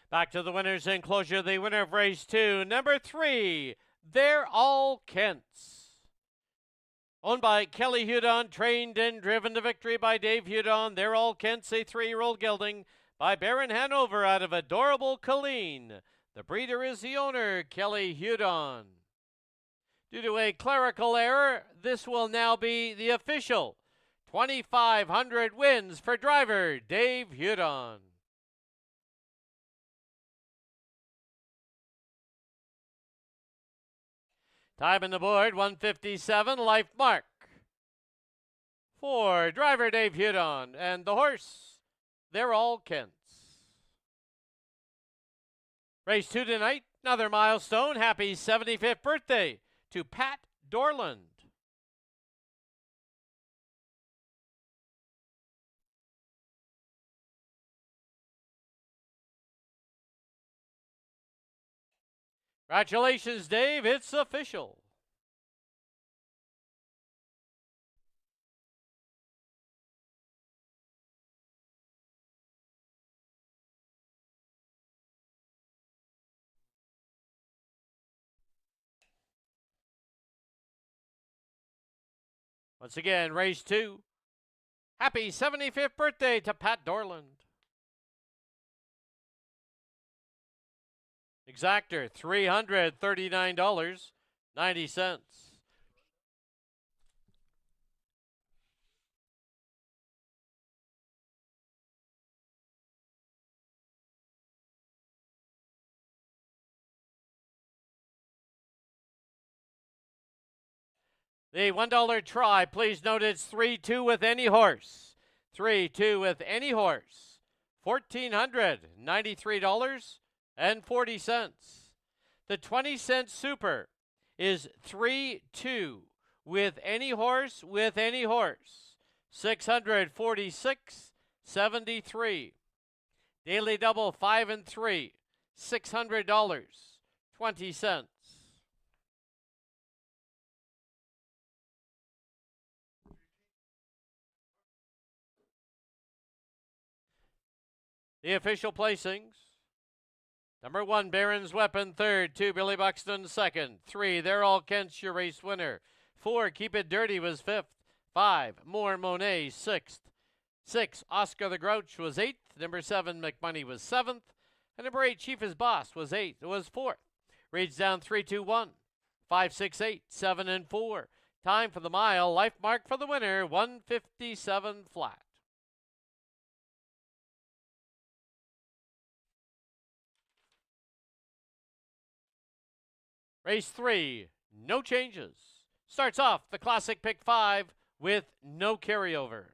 Back to the winner's enclosure, the winner of race 2, number 3, They're All Kents. Owned by Kelly Hudon, trained and driven to victory by Dave Hudon. They're All Kents, a 3-year-old gelding by Baron Hanover out of adorable Colleen. The breeder is the owner, Kelly Hudon. Due to a clerical error, this will now be the official 2,500 wins for driver Dave Hudon. Time on the board, 1:57, life mark for driver Dave Hudon and the horse, They're All Kents. Race 2 tonight, another milestone. Happy 75th birthday to Pat Dorland. Congratulations, Dave. It's official. Once again, race 2. Happy 75th birthday to Pat Dorland. Exactor, $339.90. The $1 try, please note it's 3-2 with any horse. 3-2 with any horse. $1,493.40. The 20-cent super is 3-2 with any horse, $646.73. Daily double 5 and 3, $600.20. The official placings. Number 1, Baron's Weapon, 3rd. 2, Billy Buxton, 2nd. 3, They're All Kents, your race winner. 4, Keep It Dirty was 5th. 5, More Monet, 6th. 6, Oscar the Grouch was 8th. Number 7, McMoney was 7th. And number 8, Chief is Boss was 8th. It was 4th. Reads down 3, 2, 1. 5, 6, 8, 7, and 4. Time for the mile. Life mark for the winner, 1:57 flat. Race 3, no changes. Starts off the Classic Pick 5 with no carryover.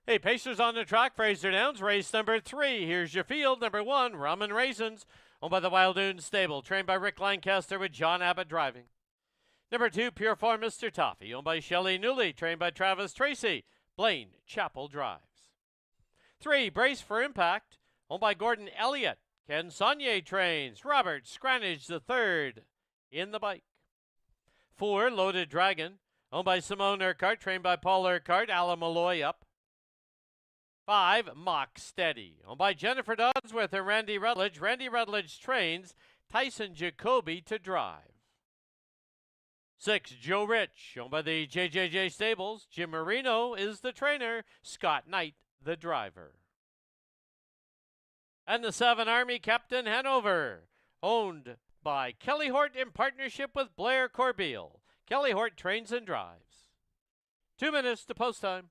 Hey, Pacers on the track, Fraser Downs, race number 3. Here's your field. Number 1, Rum and Raisins, owned by the Wildoon Stable, trained by Rick Lancaster with John Abbott driving. Number 2, Pure Form Mr. Toffee, owned by Shelley Newley, trained by Travis Tracy. Blaine Chappell drives. 3, Brace for Impact, owned by Gordon Elliott. Ken Saunier trains. Robert Scranage III in the bike. 4, Loaded Dragon, owned by Simone Urquhart, trained by Paul Urquhart. Alan Malloy up. 5, Mock Steady, owned by Jennifer Dodsworth and Randy Rutledge. Randy Rutledge trains Tyson Jacoby to drive. 6, Joe Rich, owned by the JJJ Stables. Jim Marino is the trainer. Scott Knight, the driver. And the 7, Army Captain Hanover, owned by Kelly Hort in partnership with Blair Corbeil. Kelly Hort trains and drives. 2 minutes to post time.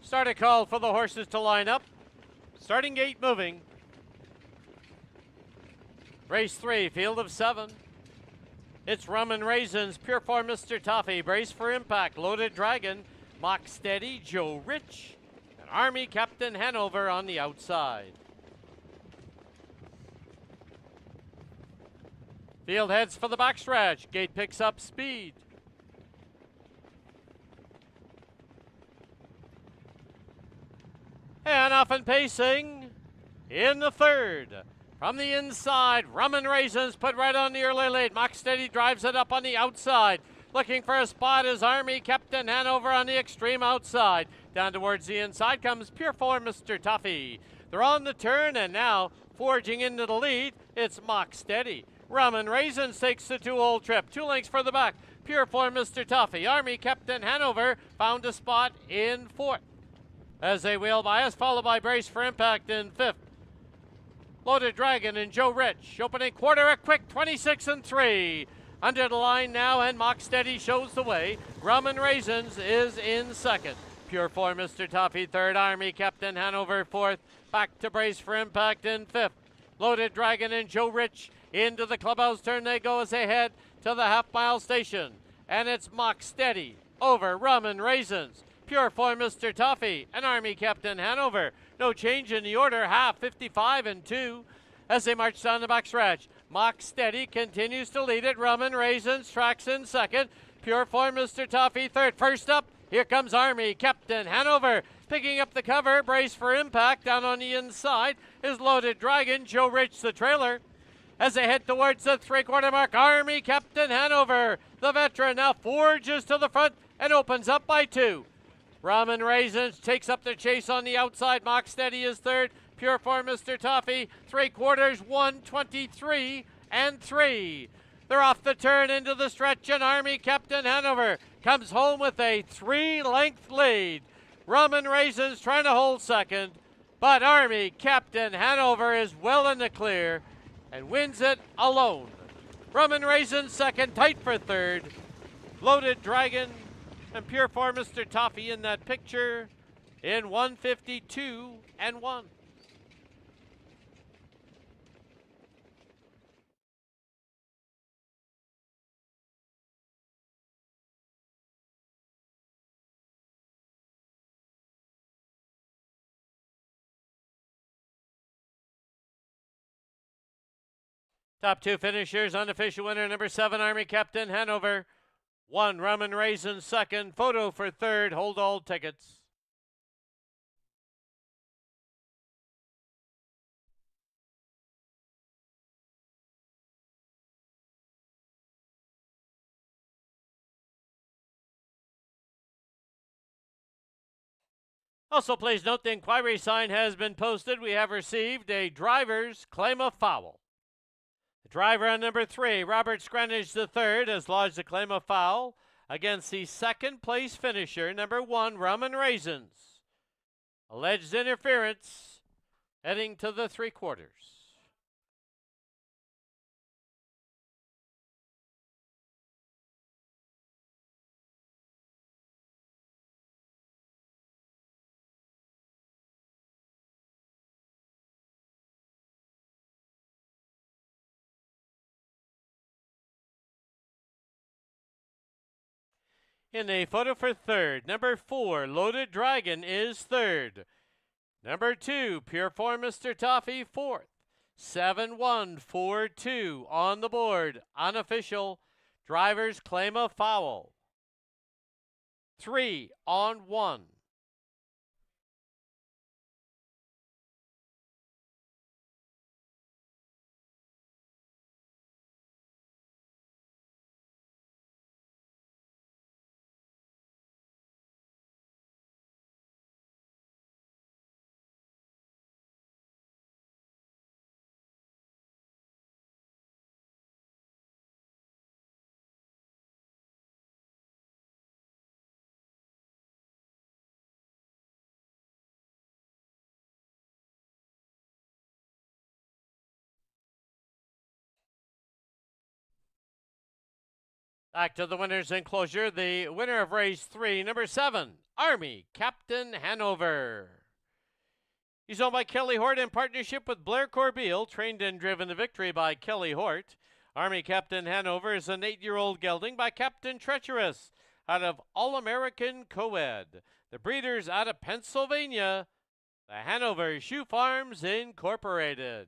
Start a call for the horses to line up. Starting gate moving. Race 3, field of 7. It's Rum and Raisins, Pure Form Mr. Toffee, Brace for Impact, Loaded Dragon, Mock Steady, Joe Rich, and Army Captain Hanover on the outside. Field heads for the backstretch. Gate picks up speed. And off and pacing in the third. From the inside, Rum and Raisins put right on the early lead. Mock Steady drives it up on the outside. Looking for a spot is Army Captain Hanover on the extreme outside. Down towards the inside comes Pure Form Mr. Toffee. They're on the turn and now forging into the lead. It's Mock Steady. Rum and Raisins takes the 2-hole trip. 2 lengths for the back. Pure Form Mr. Toffee. Army Captain Hanover found a spot in 4th. As they wheel by us, followed by Brace for Impact in 5th. Loaded Dragon and Joe Rich. Opening quarter a quick 26 and 3. Under the line now, and Mock Steady shows the way. Rum and Raisins is in 2nd. Pure Form Mr. Toffee 3rd. Army Captain Hanover 4th. Back to Brace for Impact in 5th. Loaded Dragon and Joe Rich into the clubhouse turn they go as they head to the half-mile station. And it's Mock Steady over Rum and Raisins. Pure Form Mr. Toffee and Army Captain Hanover. No change in the order, half 55 and 2 as they march down the backstretch. Mock Steady continues to lead it. Rum and Raisins tracks in 2nd. Pure Form Mr. Toffee 3rd. First up, here comes Army Captain Hanover. Picking up the cover, Brace for Impact. Down on the inside is Loaded Dragon, Joe Rich the trailer. As they head towards the 3/4 mark, Army Captain Hanover, the veteran, now forges to the front and opens up by 2. Rum and Raisins takes up the chase on the outside. Mock Steady is 3rd. Pure Form Mr. Toffee, 3/4, 1:23 and 3. They're off the turn into the stretch, and Army Captain Hanover comes home with a 3-length lead. Rum and Raisins trying to hold 2nd, but Army Captain Hanover is well in the clear and wins it alone. Rum and Raisins 2nd, tight for 3rd. Loaded Dragon and Pure Form Mr. Toffee in that picture in 1:52 and 1. Top 2 finishers, unofficial winner number 7, Army Captain Hanover. 1, Rum and Raisins 2nd, photo for 3rd, hold all tickets. Also, please note the inquiry sign has been posted. We have received a driver's claim of foul. The driver on number 3, Robert Scranage III, has lodged a claim of foul against the 2nd place finisher, number 1, Rum and Raisins. Alleged interference heading to the 3/4. In the photo for 3rd, number 4, Loaded Dragon is 3rd. Number 2, Pure Form Mr. Toffee 4th. 7-1-4-2 on the board. Unofficial. Driver's claim of foul. 3 on 1. Back to the winner's enclosure. The winner of race 3, number 7, Army Captain Hanover. He's owned by Kelly Hort in partnership with Blair Corbeil, trained and driven to victory by Kelly Hort. Army Captain Hanover is an 8-year-old gelding by Captain Treacherous out of All-American Co-Ed. The breeders out of Pennsylvania, the Hanover Shoe Farms Incorporated.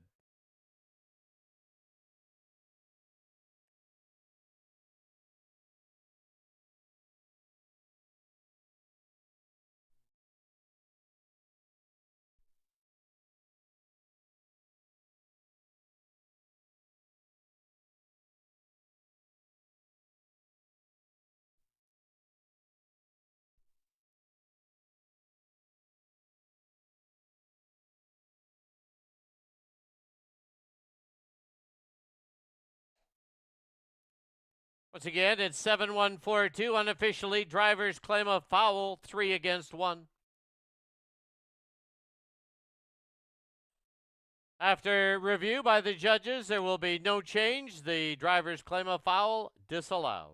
Once again, it's 7-1-4-2. Unofficially, drivers claim a foul, 3 against 1. After review by the judges, there will be no change. The drivers claim a foul, disallowed.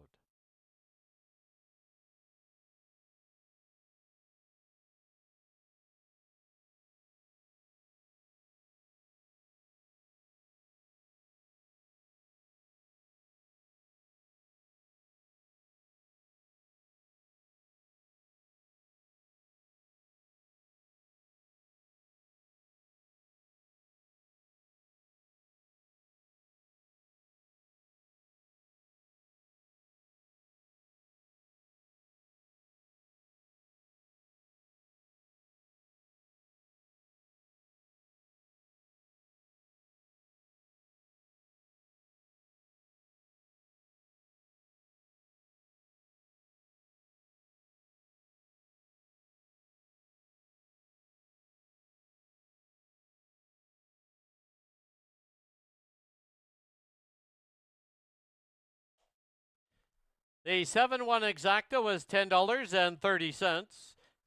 The 7-1 exacta was $10.30.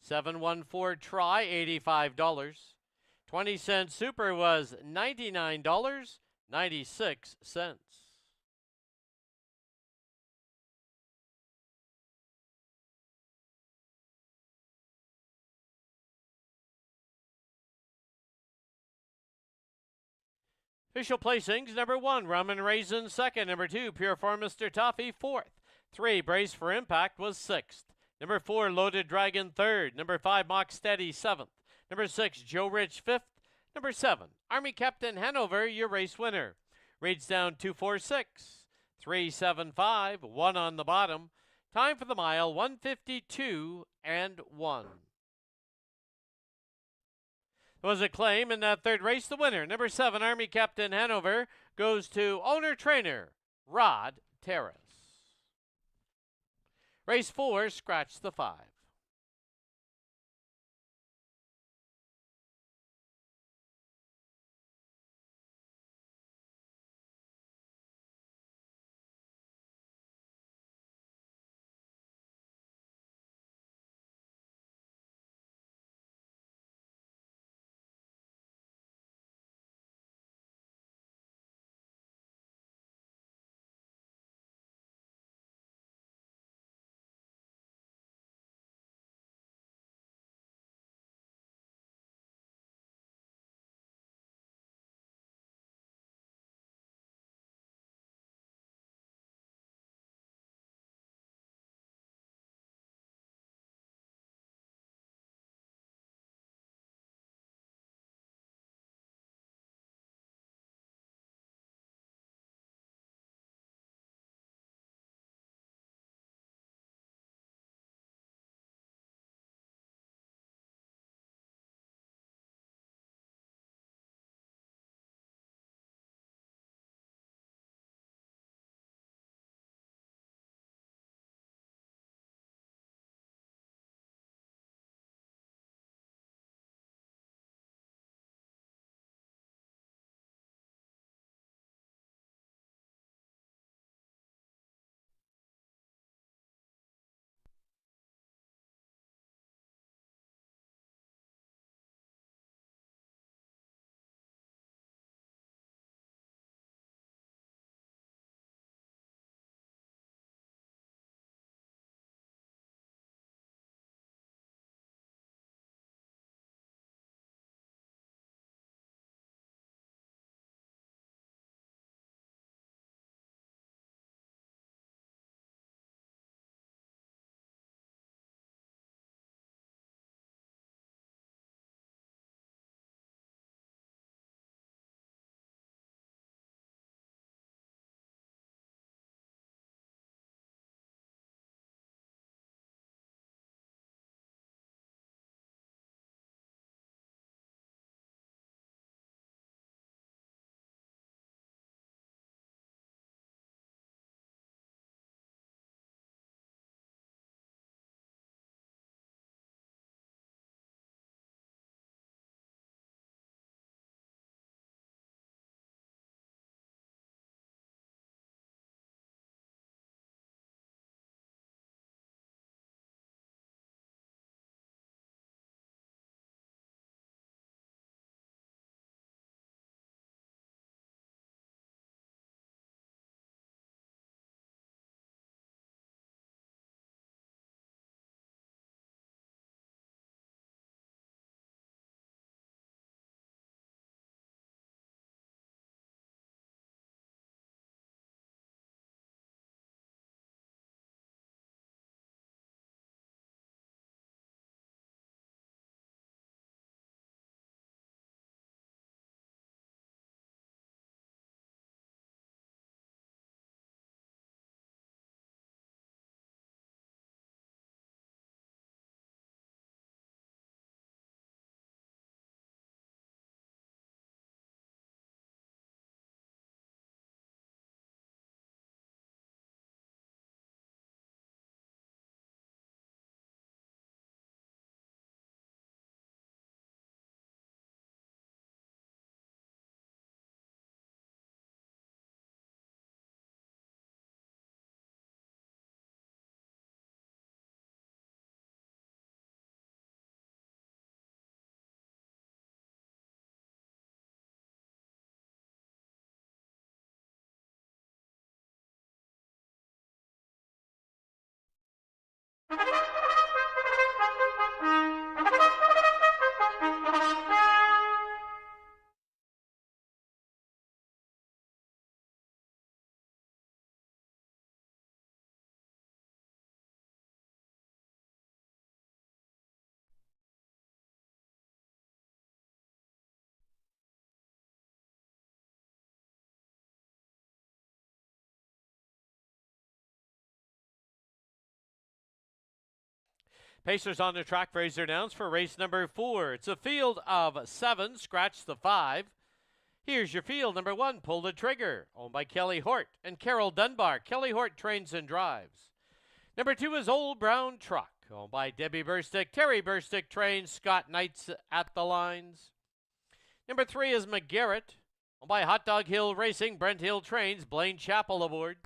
7-1-4 try, $85. 20-cent super was $99.96. Official placings: number 1, Rum and Raisin, second. Number 2, Pure Form Mr. Toffee, fourth. 3, Brace for Impact was sixth. Number 4, Loaded Dragon, third. Number 5, Mock Steady, seventh. Number 6, Joe Rich, fifth. Number 7, Army Captain Hanover, your race winner. Reads down 246, 375, 1 on the bottom. Time for the mile, 152 and 1. There was a claim in that third race. The winner, number 7, Army Captain Hanover, goes to owner-trainer Rod Terrace. Race 4, scratch the 5. Pacers on the track, Fraser Downs for race number 4. It's a field of 7. Scratch the 5. Here's your field. Number 1, Pull the Trigger, owned by Kelly Hort and Carol Dunbar. Kelly Hort trains and drives. Number 2 is Old Brown Truck, owned by Debbie Burstick. Terry Burstick trains. Scott Knights at the lines. Number 3 is McGarrett, owned by Hot Dog Hill Racing. Brent Hill trains. Blaine Chappell aboard.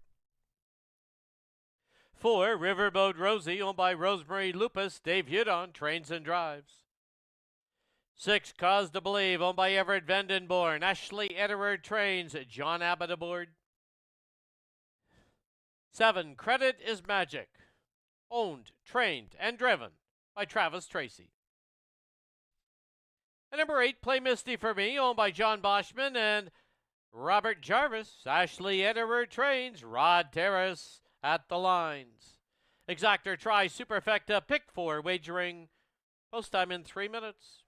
4, Riverboat Rosie, owned by Rosemary Lupus. Dave Hudon trains and drives. 6, Cause to Believe, owned by Everett Vandenborn. Ashley Ederer trains. John Abbott aboard. 7, Credit is Magic, owned, trained, and driven by Travis Tracy. And number 8, Play Misty for Me, owned by John Boschman and Robert Jarvis. Ashley Ederer trains. Rod Terrace at the lines. Exactor Tri Superfecta pick 4, wagering post time in 3 minutes.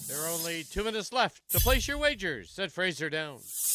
There are only 2 minutes left to place your wagers at Fraser Downs.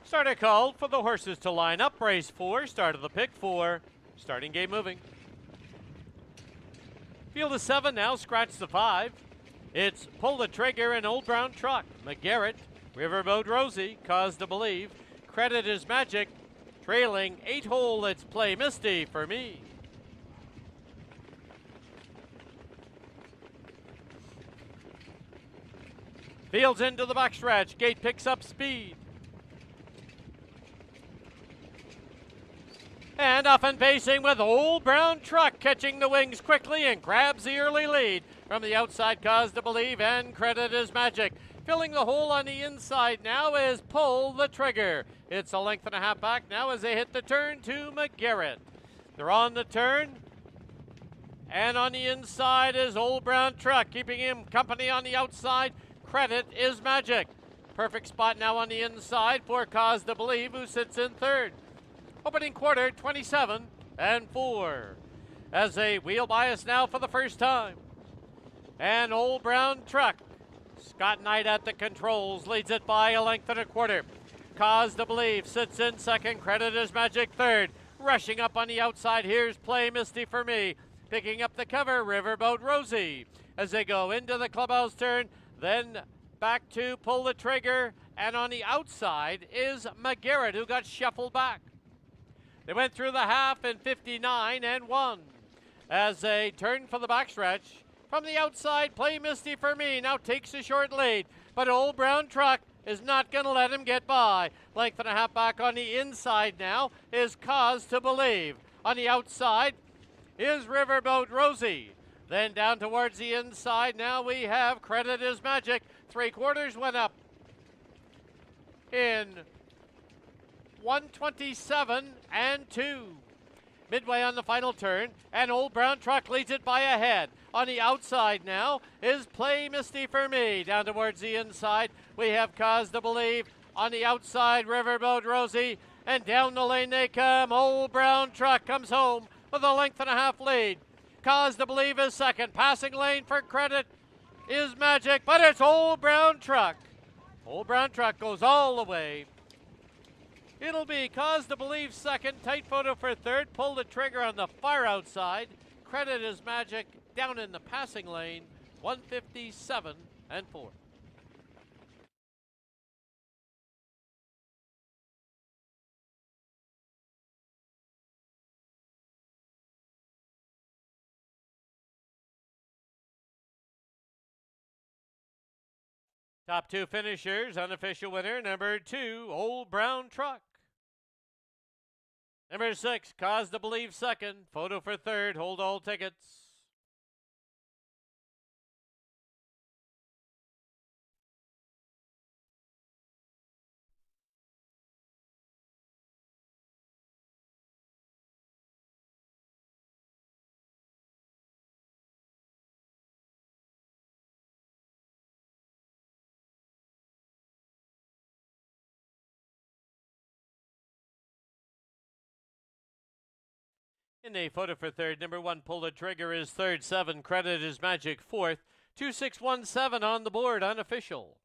Starter called for the horses to line up. Race 4, start of the pick 4. Starting game moving. Field of 7 now, scratch the 5. It's Pull the Trigger and Old Brown Truck. McGarrett, Riverboat Rosie, Cause to Believe. Credit is Magic. Trailing 8 hole, it's Play Misty for me. Fields into the backstretch. Gate picks up speed. And off and pacing with Old Brown Truck, catching the wings quickly and grabs the early lead. From the outside, Cause to Believe and Credit is Magic. Filling the hole on the inside now is Pull the Trigger. It's a length and a half back now as they hit the turn to McGarrett. They're on the turn. And on the inside is Old Brown Truck, keeping him company on the outside. Credit is Magic. Perfect spot now on the inside for Cause to Believe, who sits in third. Opening quarter, 27 and 4. As they wheel by us now for the first time. And Old Brown Truck, Scott Knight at the controls, leads it by a length and a quarter. Cause to Believe sits in second. Credit is Magic third. Rushing up on the outside, here's Play Misty for me. Picking up the cover, Riverboat Rosie. As they go into the clubhouse turn, then back to Pull the Trigger. And on the outside is McGarrett, who got shuffled back. They went through the half in 59 and 1. As they turn for the backstretch, from the outside, Play Misty for me now takes a short lead. But Old Brown Truck is not going to let him get by. Length and a half back on the inside now is Cause to Believe. On the outside is Riverboat Rosie. Then down towards the inside, now we have Credit is Magic. 3/4 went up in 127 and 2. Midway on the final turn, and Old Brown Truck leads it by a head. On the outside now is Play Misty for me. Down towards the inside, we have Cause to Believe. On the outside, Riverboat Rosie. And down the lane they come. Old Brown Truck comes home with a length and a half lead. Cause to Believe is second. Passing lane for Credit is Magic, but it's Old Brown Truck. Old Brown Truck goes all the way. It'll be Cause to Believe second, Tight Photo for third, Pull the Trigger on the far outside. Credit is Magic down in the passing lane, 157 and 4. Top 2 finishers, unofficial winner, number 2, Old Brown Truck. Number 6, Cause to Believe second, Photo for third, hold all tickets. In the Photo for third, number 1, Pull the Trigger is third, 7, Credit is Magic fourth, 2617 on the board, unofficial.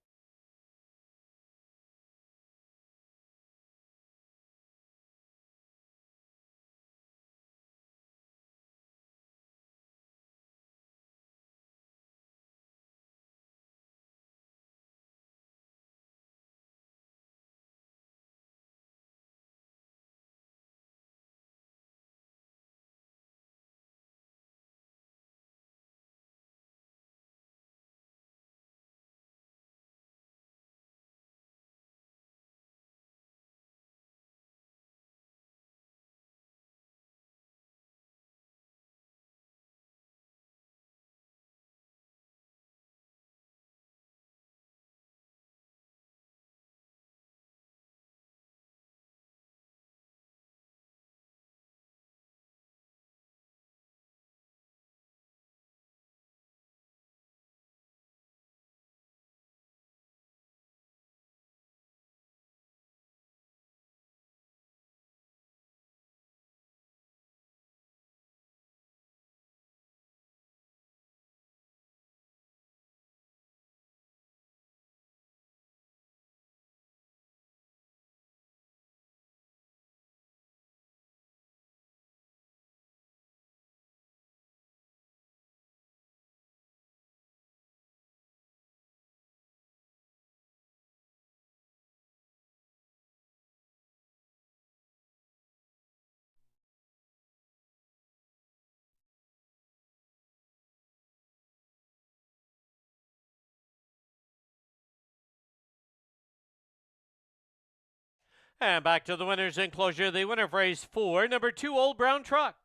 And back to the winner's enclosure, the winner of race 4, number 2, Old Brown Truck.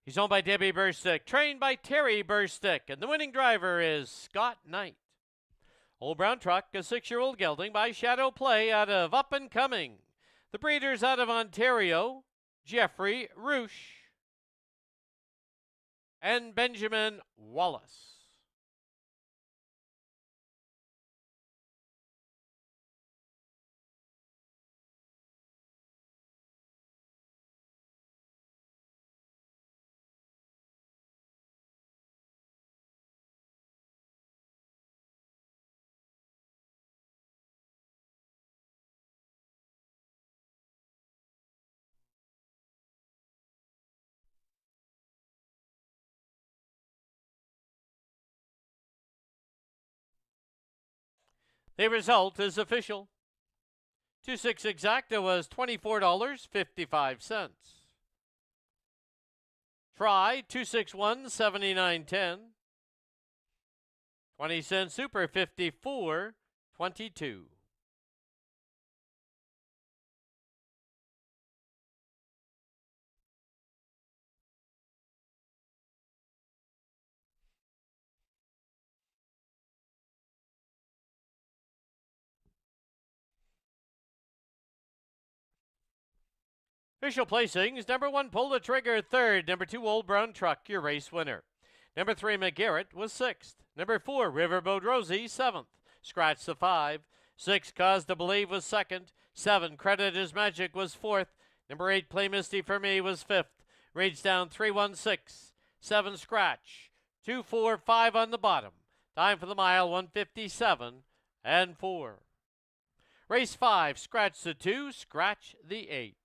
He's owned by Debbie Burstick, trained by Terry Burstick, and the winning driver is Scott Knight. Old Brown Truck, a 6-year-old gelding by Shadow Play out of Up and Coming. The breeders out of Ontario, Jeffrey Roosh and Benjamin Wallace. The result is official. 2-6 exacta was $24.55. Try 261 79.10. 20-cent super 54.22. Official placings: number 1, Pull the Trigger, 3rd. Number 2, Old Brown Truck, your race winner. Number 3, McGarrett, was 6th. Number 4, Riverboat Rosie, 7th. Scratch the 5. 6, Cause to Believe, was 2nd. 7, Credit is Magic, was 4th. Number 8, Play Misty for Me, was 5th. Reach down 316. 7, Scratch. 2, 4, 5 on the bottom. Time for the mile, 157 and 4. Race 5, Scratch the 2, Scratch the 8.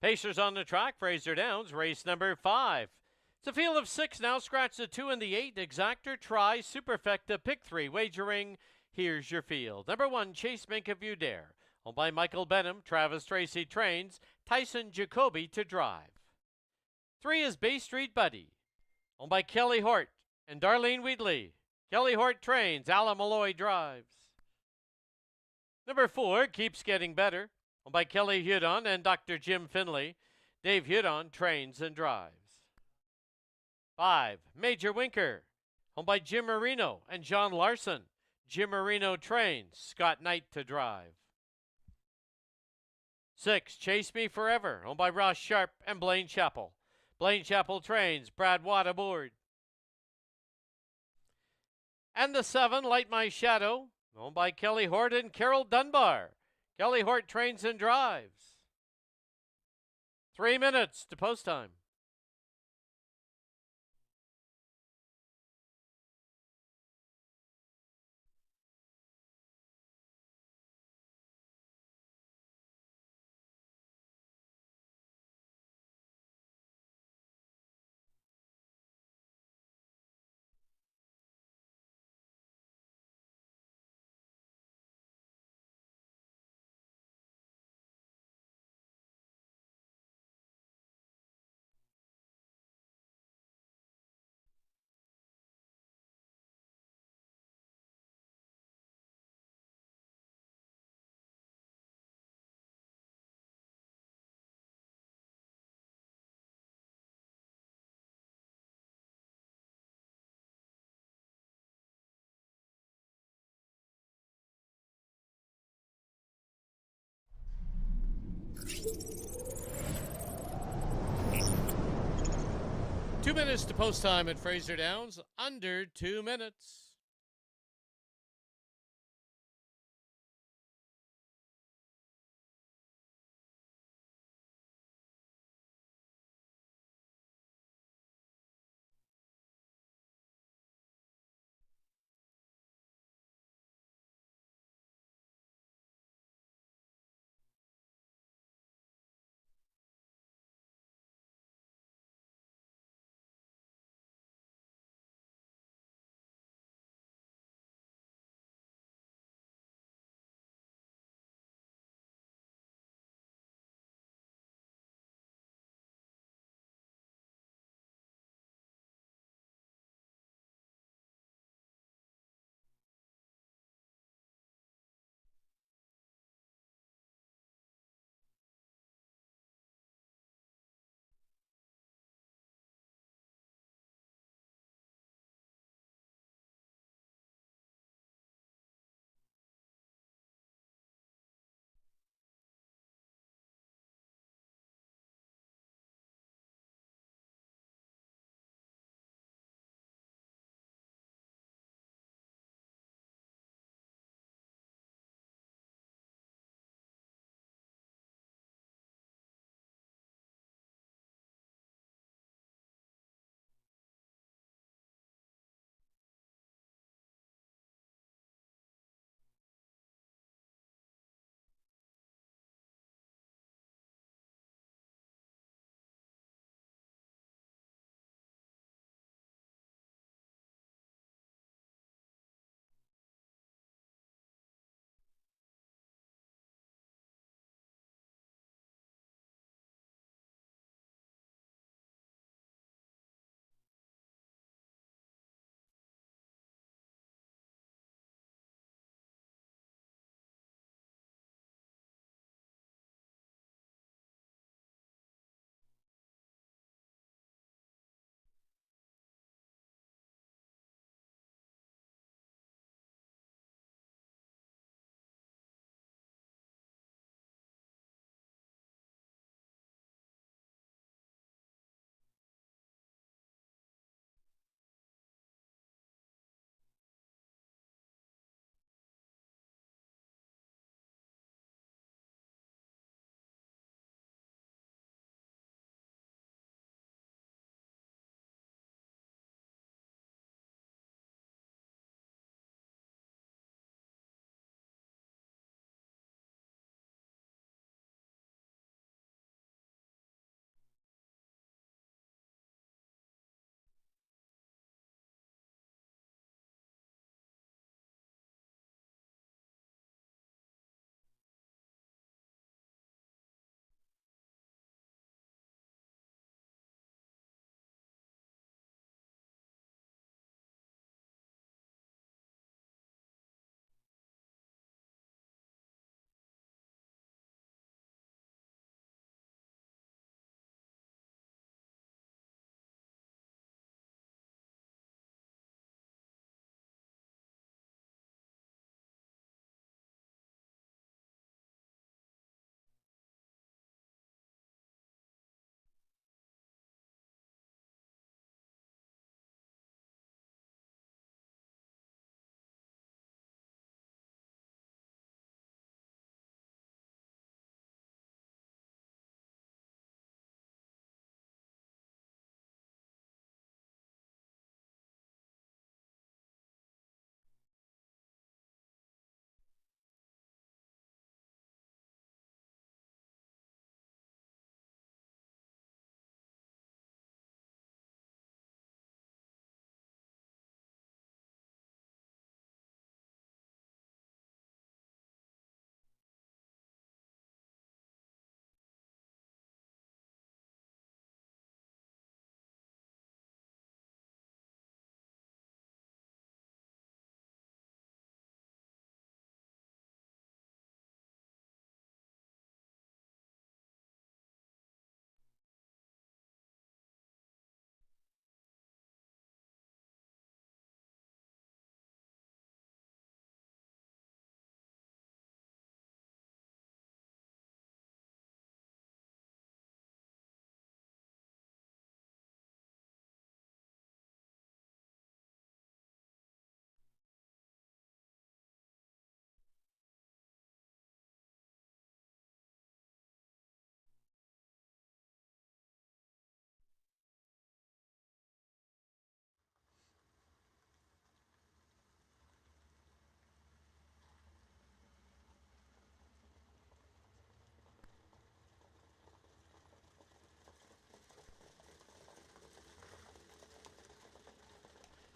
Pacers on the track, Fraser Downs, race number 5. It's a field of 6 now. Scratch the 2 and the 8. Exactor, Try, Superfecta, Pick 3. Wagering, here's your field. Number 1, Chase Mink If You Dare. Owned by Michael Benham. Travis Tracy trains. Tyson Jacoby to drive. 3 is Bay Street Buddy. Owned by Kelly Hort and Darlene Wheatley. Kelly Hort trains. Alan Malloy drives. Number 4, Keeps Getting Better. Owned by Kelly Hudon and Dr. Jim Finley. Dave Hudon trains and drives. 5, Major Winker. Owned by Jim Marino and John Larson. Jim Marino trains. Scott Knight to drive. 6, Chase Me Forever. Owned by Ross Sharp and Blaine Chappell. Blaine Chappell trains. Brad Watt aboard. And the 7, Light My Shadow. Owned by Kelly Hort and Carol Dunbar. Kelly Hort trains and drives. 3 minutes to post time. Two minutes to post time at Fraser Downs. Under 2 minutes.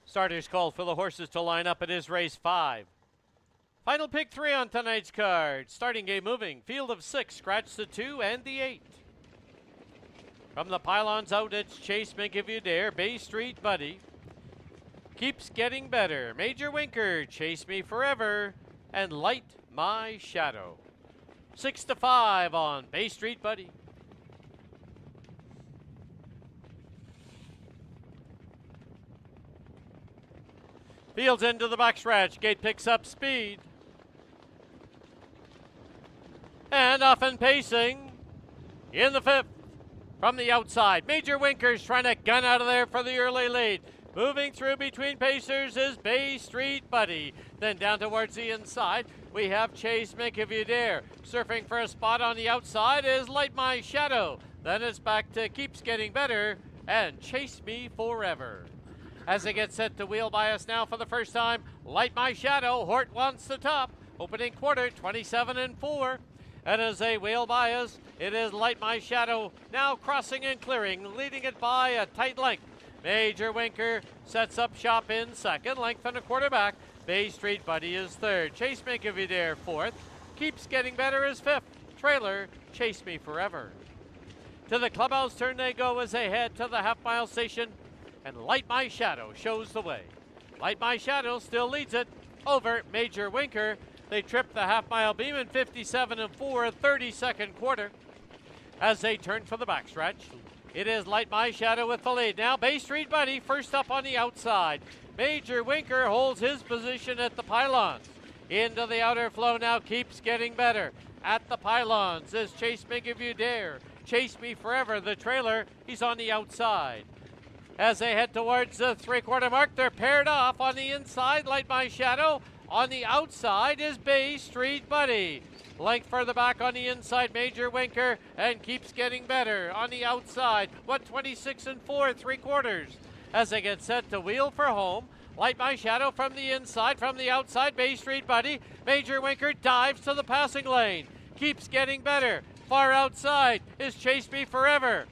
Starters called for the horses to line up. It is race 5. Final pick 3 on tonight's card. Starting game moving. Field of 6. Scratch the 2 and the 8. From the pylons out, it's Chase Make If You Dare. Bay Street Buddy. Keeps Getting Better. Major Winker. Chase Me Forever. And Light My Shadow. 6 to 5 on Bay Street Buddy. Fields into the backstretch. Gate picks up speed. And off and pacing in the 5th from the outside. Major Winkers trying to gun out of there for the early lead. Moving through between pacers is Bay Street Buddy. Then down towards the inside, we have Chase Make If You Dare. Surfing for a spot on the outside is Light My Shadow. Then it's back to Keeps Getting Better and Chase Me Forever. As they get set to wheel by us now for the first time, Light My Shadow. Hort wants the top. Opening quarter, 27 and 4. And as they wheel by us, it is Light My Shadow now crossing and clearing, leading it by a tight length. Major Winker sets up shop in second, length and a quarter back. Bay Street Buddy is third. Chase Make If You Dare fourth. Keeps Getting Better is fifth. Trailer, Chase Me Forever. To the clubhouse turn they go as they head to the half-mile station. And Light My Shadow shows the way. Light My Shadow still leads it over Major Winker. They trip the half-mile beam in 57 and 4, 32nd quarter. As they turn for the backstretch, it is Light My Shadow with the lead. Now Bay Street Buddy first up on the outside. Major Winker holds his position at the pylons. Into the outer flow now, Keeps Getting Better. At the pylons is Chase Make If You Dare. Chase Me Forever, the trailer, he's on the outside. As they head towards the three-quarter mark, they're paired off on the inside, Light My Shadow. On the outside is Bay Street Buddy. Length further back on the inside, Major Winker, and Keeps Getting Better. On the outside, 26 and 4, three-quarters. As they get set to wheel for home, Light My Shadow from the inside, from the outside, Bay Street Buddy. Major Winker dives to the passing lane. Keeps Getting Better. Far outside is Chase Me Forever.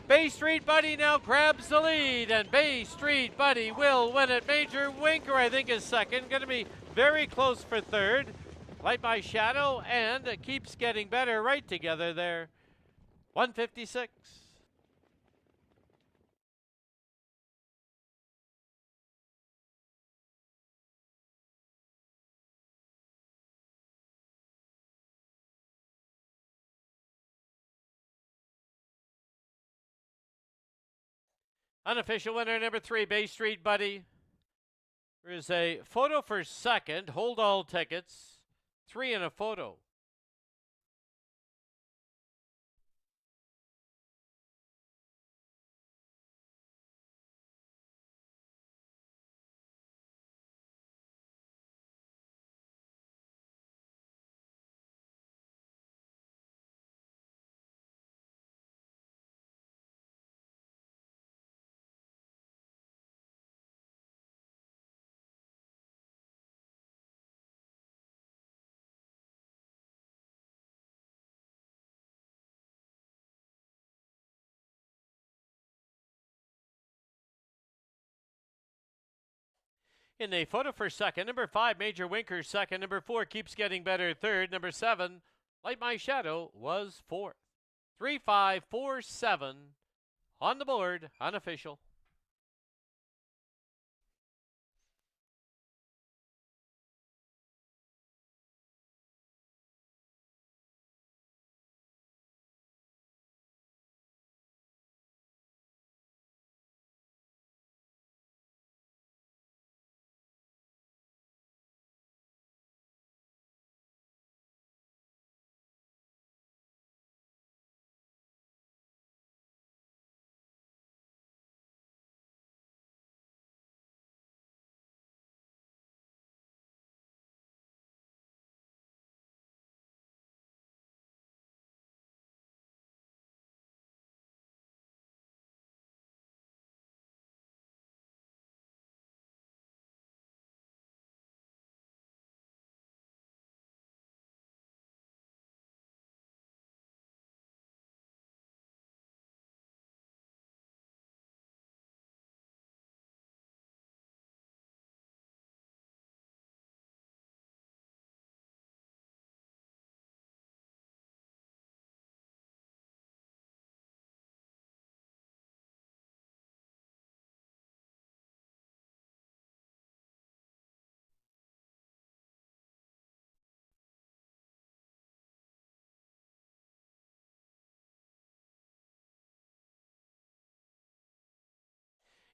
Bay Street Buddy now grabs the lead, and Bay Street Buddy will win it. Major Winker, I think, is second. Going to be very close for third. Light My Shadow and Keeps Getting Better right together there. 156. Unofficial winner number 3, Bay Street Buddy. There is a photo for second. Hold all tickets. 3 and a photo. In the photo for second, number 5, Major Winker second. Number 4, Keeps Getting Better third. Number 7, Light My Shadow was fourth. 3, 5, 4, 7 on the board, unofficial.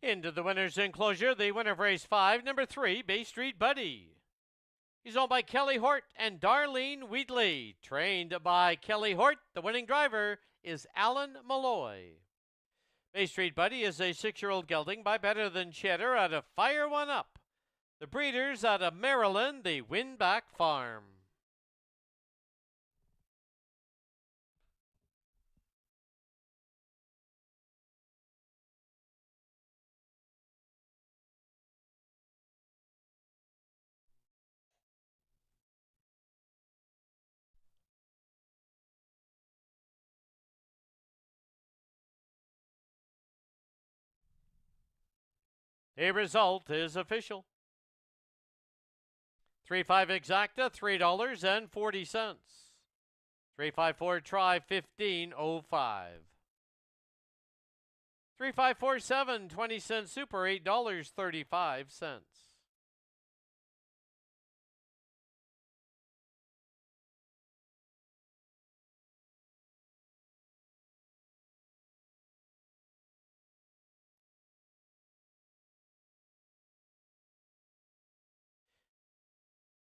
Into the winner's enclosure, the winner of race 5, number 3, Bay Street Buddy. He's owned by Kelly Hort and Darlene Wheatley. Trained by Kelly Hort, the winning driver is Alan Malloy. Bay Street Buddy is a 6-year-old gelding by Better Than Cheddar out of Fire One Up. The breeders out of Maryland, the Winback Farm. A result is official. 3-5 exacta, $3.40. 3-5-4 try, $15.05. 3-5-4-7, 20-cent super, $8.35.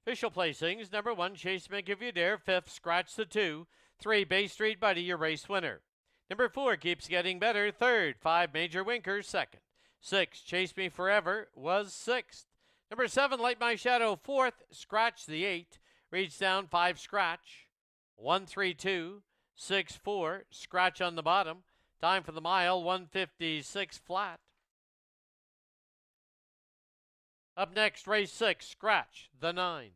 Official placings: number 1, Chase Make If You Dare, 5th, Scratch the 2, 3, Bay Street Buddy, your race winner. Number 4, Keeps Getting Better, 3rd, 5, Major Winker, 2nd. 6, Chase Me Forever was 6th. Number 7, Light My Shadow, 4th, Scratch the 8, reach down, 5, Scratch. 1-3-2, 6-4, Scratch on the bottom. Time for the mile, 1:56 flat. Up next, race 6, Scratch the 9.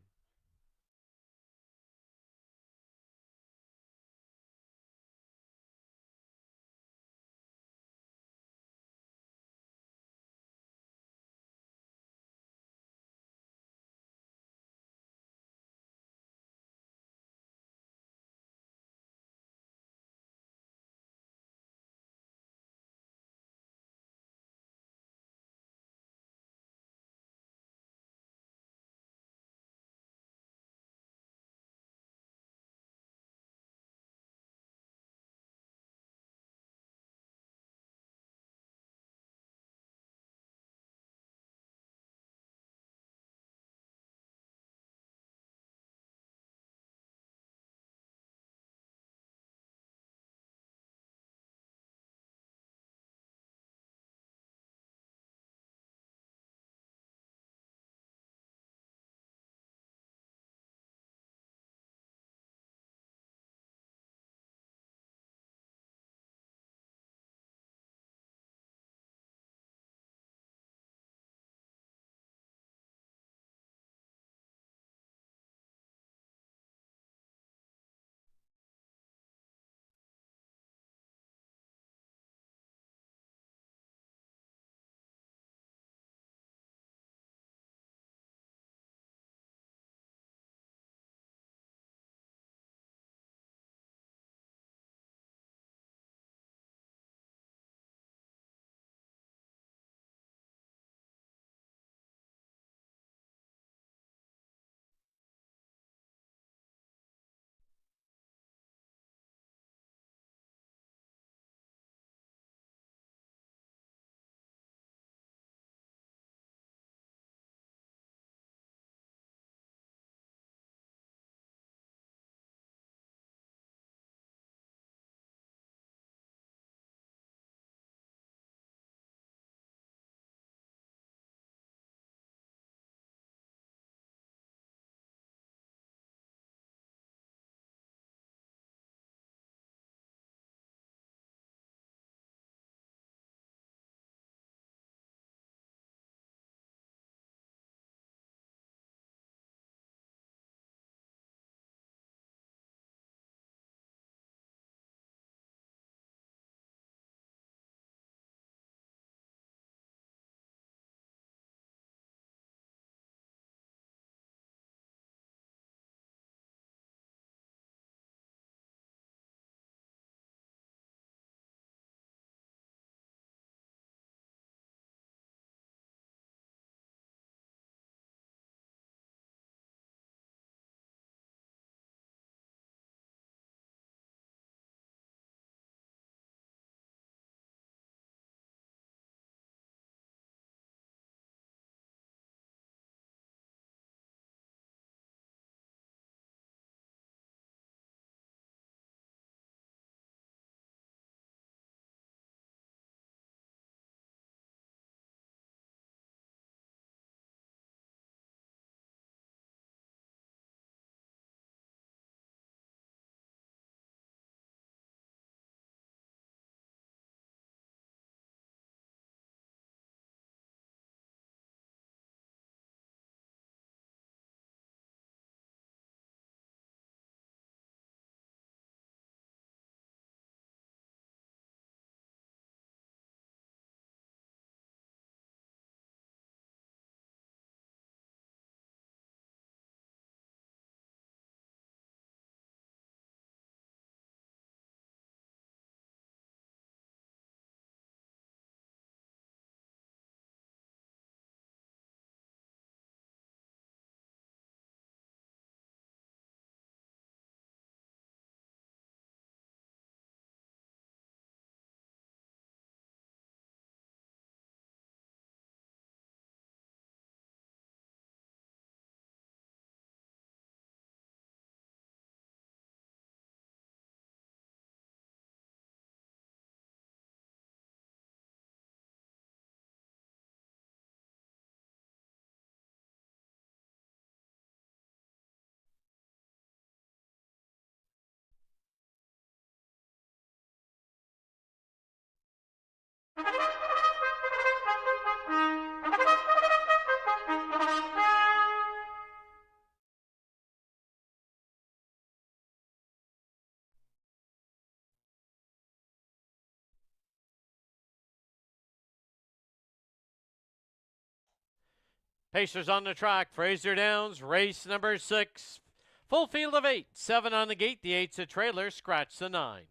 Pacers on the track. Fraser Downs, race number 6. Full field of 8. 7 on the gate. The 8's a trailer. Scratch the 9.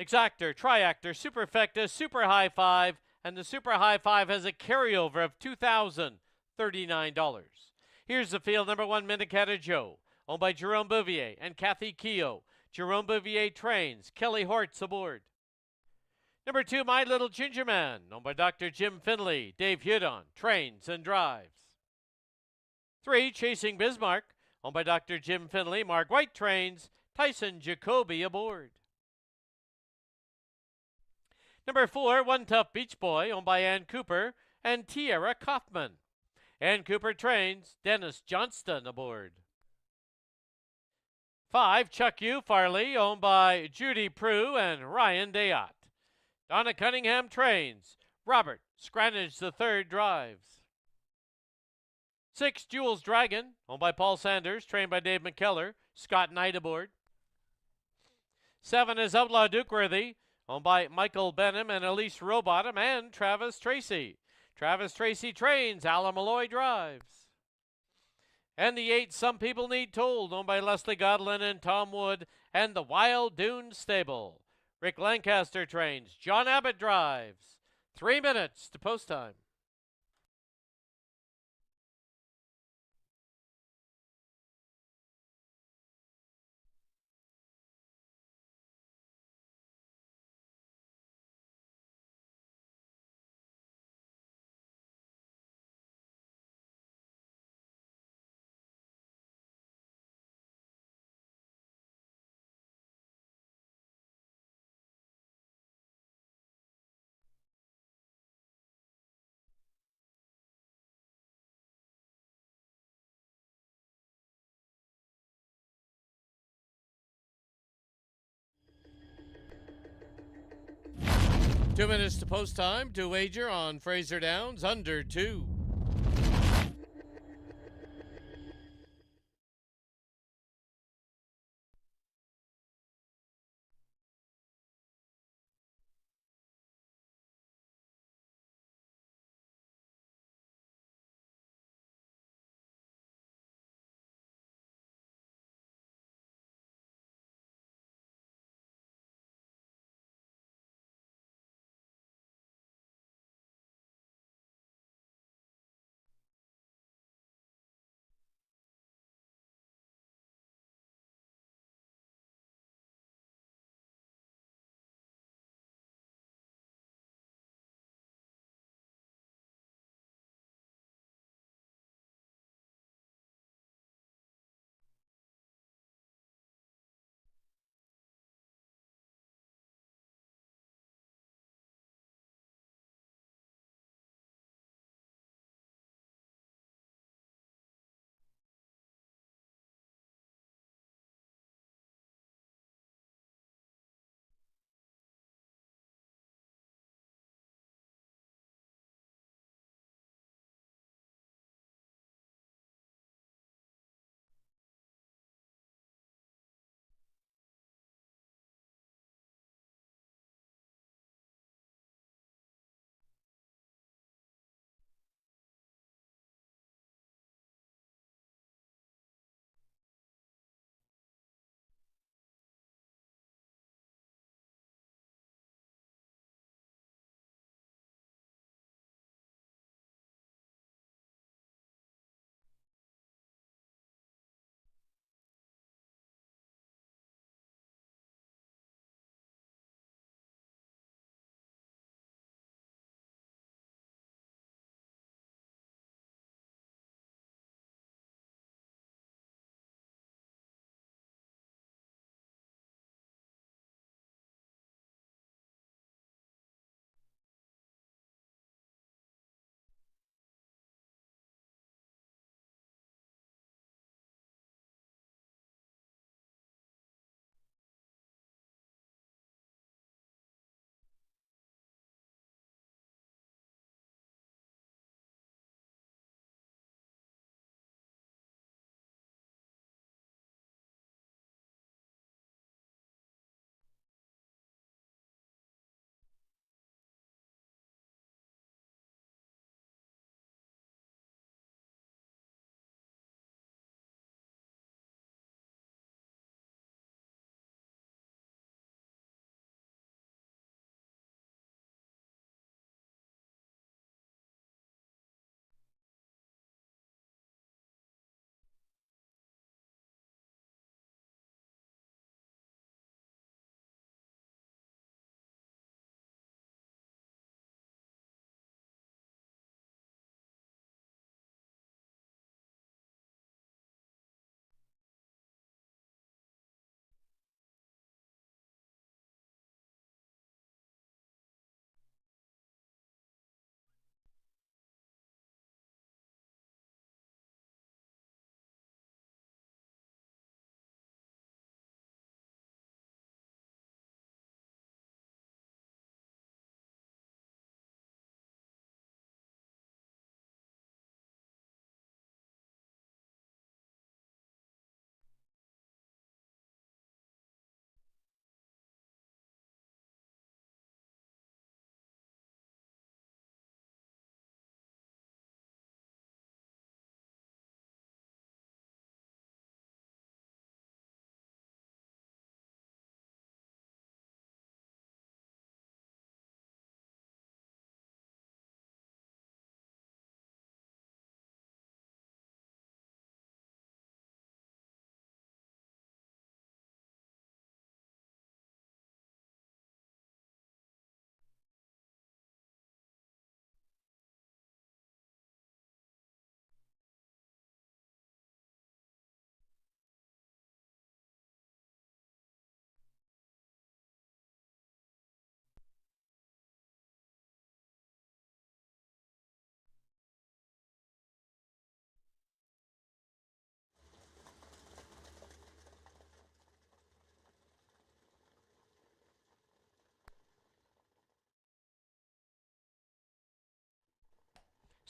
Exactor, Triactor, Superfecta, Super High Five, and the Super High Five has a carryover of $2,039. Here's the field. Number 1, Minicata Joe, owned by Jerome Bouvier and Kathy Keogh. Jerome Bouvier trains. Kelly Hortz aboard. Number 2, My Little Ginger Man, owned by Dr. Jim Finley. Dave Hudon trains and drives. 3, Chasing Bismarck, owned by Dr. Jim Finley. Mark White trains. Tyson Jacoby aboard. Number 4, One Tough Beach Boy, owned by Ann Cooper and Tiara Kaufman. Ann Cooper trains. Dennis Johnston aboard. 5, Chuck U. Farley, owned by Judy Prue and Ryan Dayot. Donna Cunningham trains. Robert Scranage III drives. 6, Jules Dragon, owned by Paul Sanders, trained by Dave McKellar. Scott Knight aboard. 7 is Outlaw Dukeworthy, owned by Michael Benham and Elise Rowbottom and Travis Tracy. Travis Tracy trains. Alan Malloy drives. And the 8, Some People Need Told, owned by Leslie Godlin and Tom Wood and the Wild Dune Stable. Rick Lancaster trains. John Abbott drives. 3 minutes to post time. Two minutes to post time to wager on Fraser Downs under 2.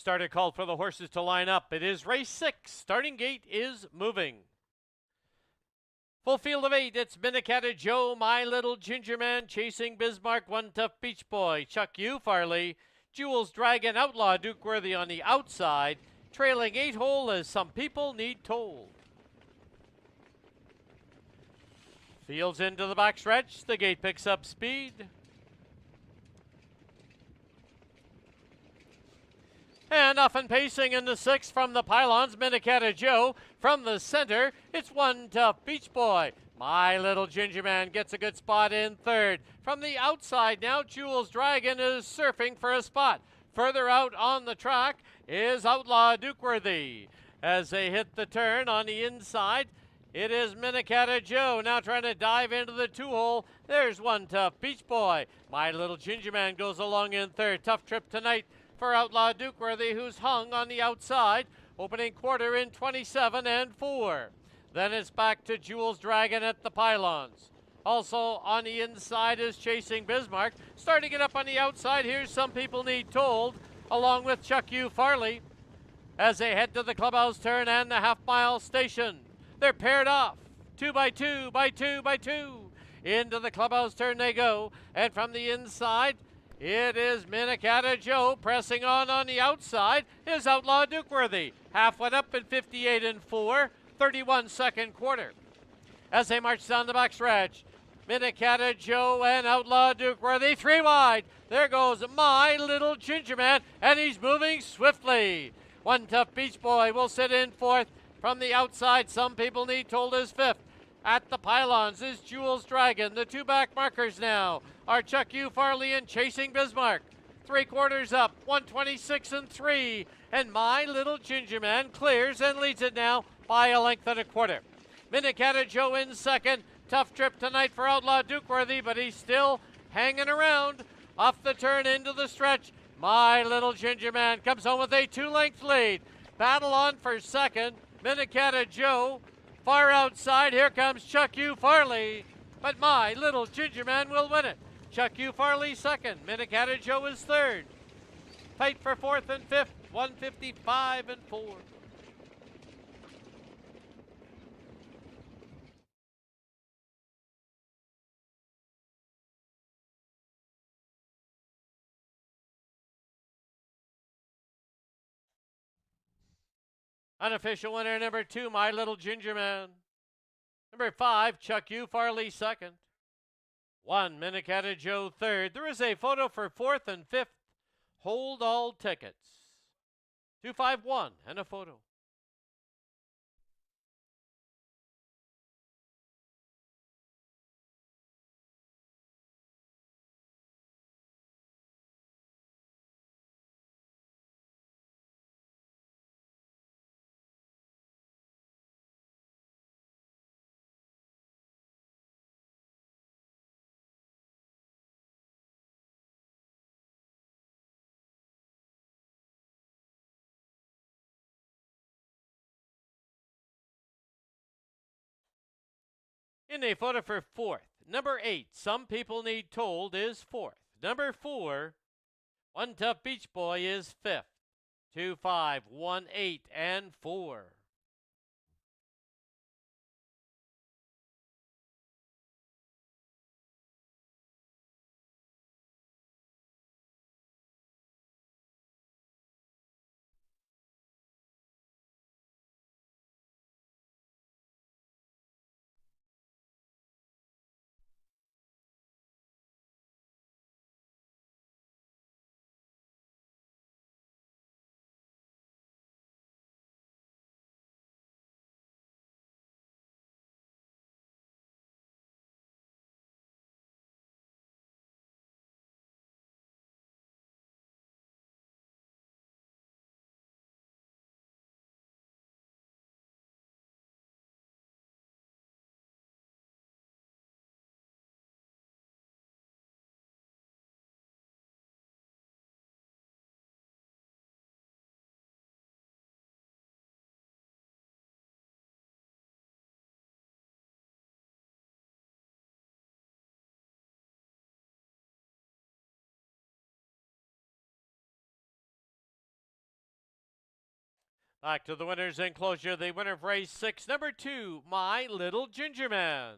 Starter called for the horses to line up. It is race 6. Starting gate is moving. Full field of 8. It's Minnecatta Joe, My Little Ginger Man, Chasing Bismarck, One Tough Beach Boy, Chuck U. Farley, Jules Dragon, Outlaw Duke Worthy on the outside, trailing 8 hole as Some People Need Told. Fields into the backstretch. The gate picks up speed. And off and pacing in the 6th from the pylons, Minnecatta Joe. From the center, it's One Tough Beach Boy. My Little Ginger Man gets a good spot in 3rd. From the outside now, Jules Dragon is surfing for a spot. Further out on the track is Outlaw Duke Worthy. As they hit the turn on the inside, it is Minnecatta Joe now trying to dive into the 2-hole. There's One Tough Beach Boy. My Little Ginger Man goes along in 3rd. Tough trip tonight for Outlaw Duke Worthy, who's hung on the outside. Opening quarter in 27 and 4. Then it's back to Jules Dragon at the pylons. Also on the inside is Chasing Bismarck. Starting it up on the outside, here's Some People Need Told, along with Chuck U. Farley, as they head to the clubhouse turn and the half-mile station. They're paired off, 2 by 2 by 2 by 2. Into the clubhouse turn they go, and from the inside, it is Minnecatta Joe pressing on the outside is Outlaw Duke Worthy. Half went up in 58 and 4, 31 second quarter. As they march down the backstretch, Minnecatta Joe and Outlaw Duke Worthy 3 wide. There goes My Little Ginger Man, and he's moving swiftly. One Tough Beach Boy will sit in 4th. From the outside, Some People Need Told is 5th. At the pylons is Jules Dragon. The 2 back markers now are Chuck U. Farley and Chasing Bismarck. 3 quarters up, 126 and 3. And My Little Ginger Man clears and leads it now by a length and a quarter. Minnecatta Joe in 2nd. Tough trip tonight for Outlaw Duke Worthy, but he's still hanging around. Off the turn into the stretch, My Little Ginger Man comes home with a 2-length lead. Battle on for 2nd. Minnecatta Joe. Far outside, here comes Chuck U. Farley, but My Little Ginger Man will win it. Chuck U. Farley 2nd, Minnecatta Joe is 3rd. Fight for 4th and 5th, 155 and 4. Unofficial winner number 2, My Little Ginger Man. Number 5, Chuck U. Farley 2nd. 1, Minnecatta Joe 3rd. There is a photo for 4th and 5th. Hold all tickets. 251 and a photo. In a photo for 4th, number 8, Some People Need Told is 4th. Number 4, One Tough Beach Boy is 5th. 2, 5, 1, 8, and 4. Back to the winner's enclosure. The winner of race 6, number 2, My Little Ginger Man.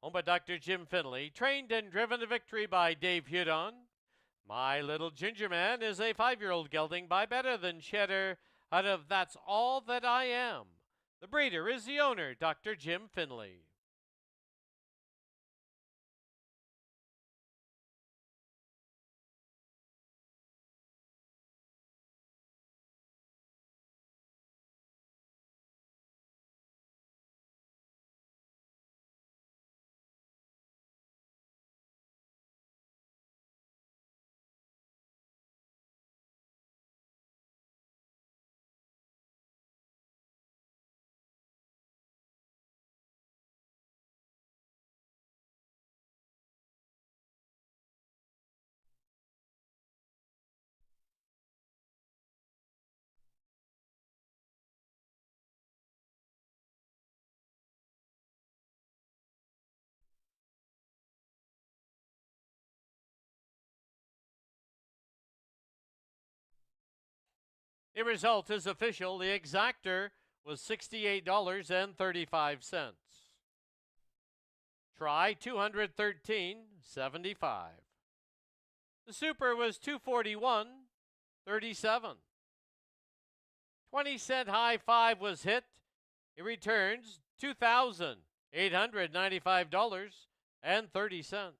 Owned by Dr. Jim Finley, trained and driven to victory by Dave Hudon. My Little Ginger Man is a 5-year-old gelding by Better Than Cheddar out of That's All That I Am. The breeder is the owner, Dr. Jim Finley. The result is official. The exactor was $68.35. Try $213.75. The super was $241.37. 20-cent high five was hit. It returns $2,895.30.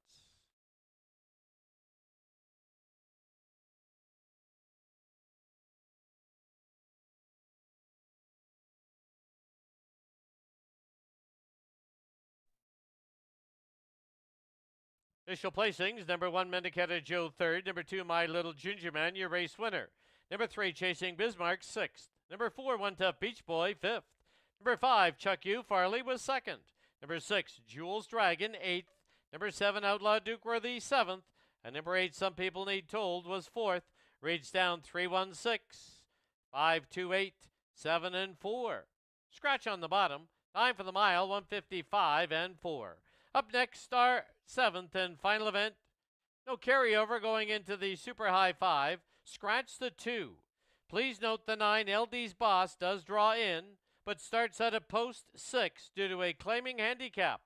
Official placings: number 1, Mendicata Joe 3rd, number 2, My Little Ginger Man, your race winner. Number 3, Chasing Bismarck 6th. Number 4, One Tough Beach Boy 5th. Number 5, Chuck U Farley was 2nd. Number 6, Jules Dragon 8th. Number 7, Outlaw Duke Worthy 7th. And number 8, Some People Need Told was 4th. Reads down 316, 528, 7 and 4. Scratch on the bottom. Time for the mile 155 and 4. Up next, our 7th and final event. No carryover going into the Super High 5. Scratch the 2. Please note the 9, LD's Boss, does draw in, but starts at a post 6 due to a claiming handicap.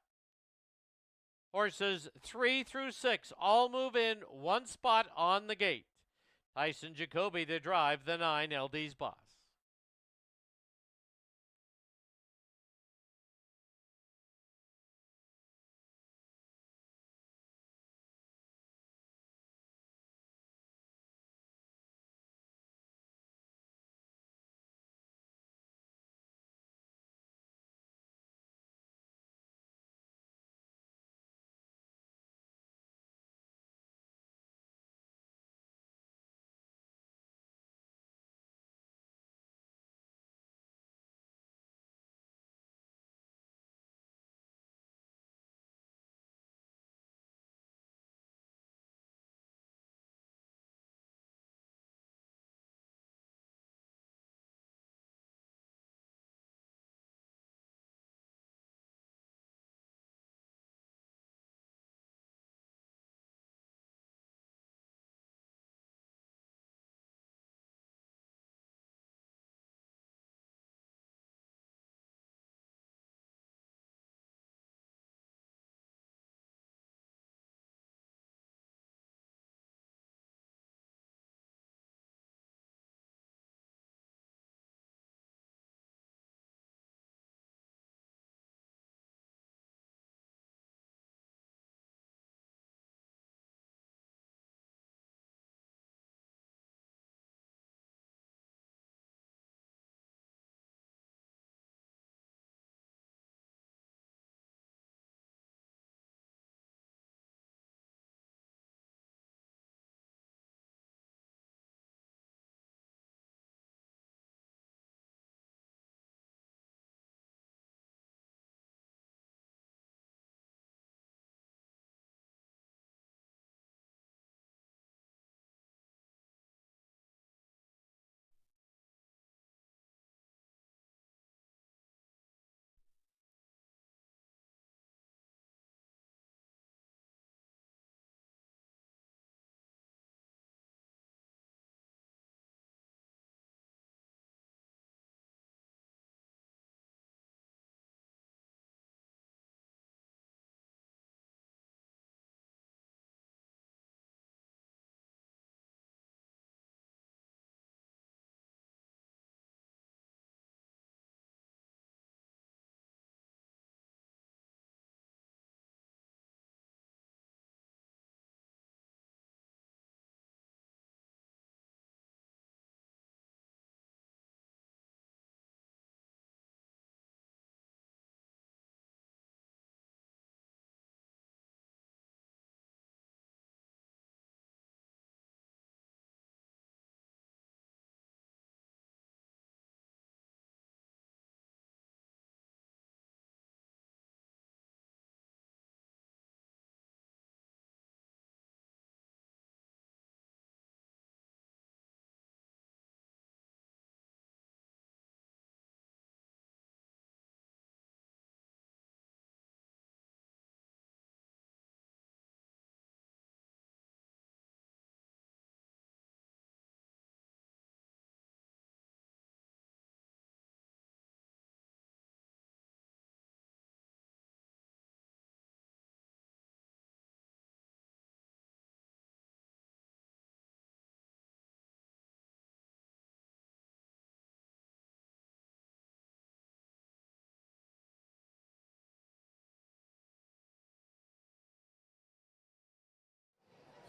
Horses 3 through 6 all move in one spot on the gate. Tyson Jacoby to drive the 9, LD's Boss.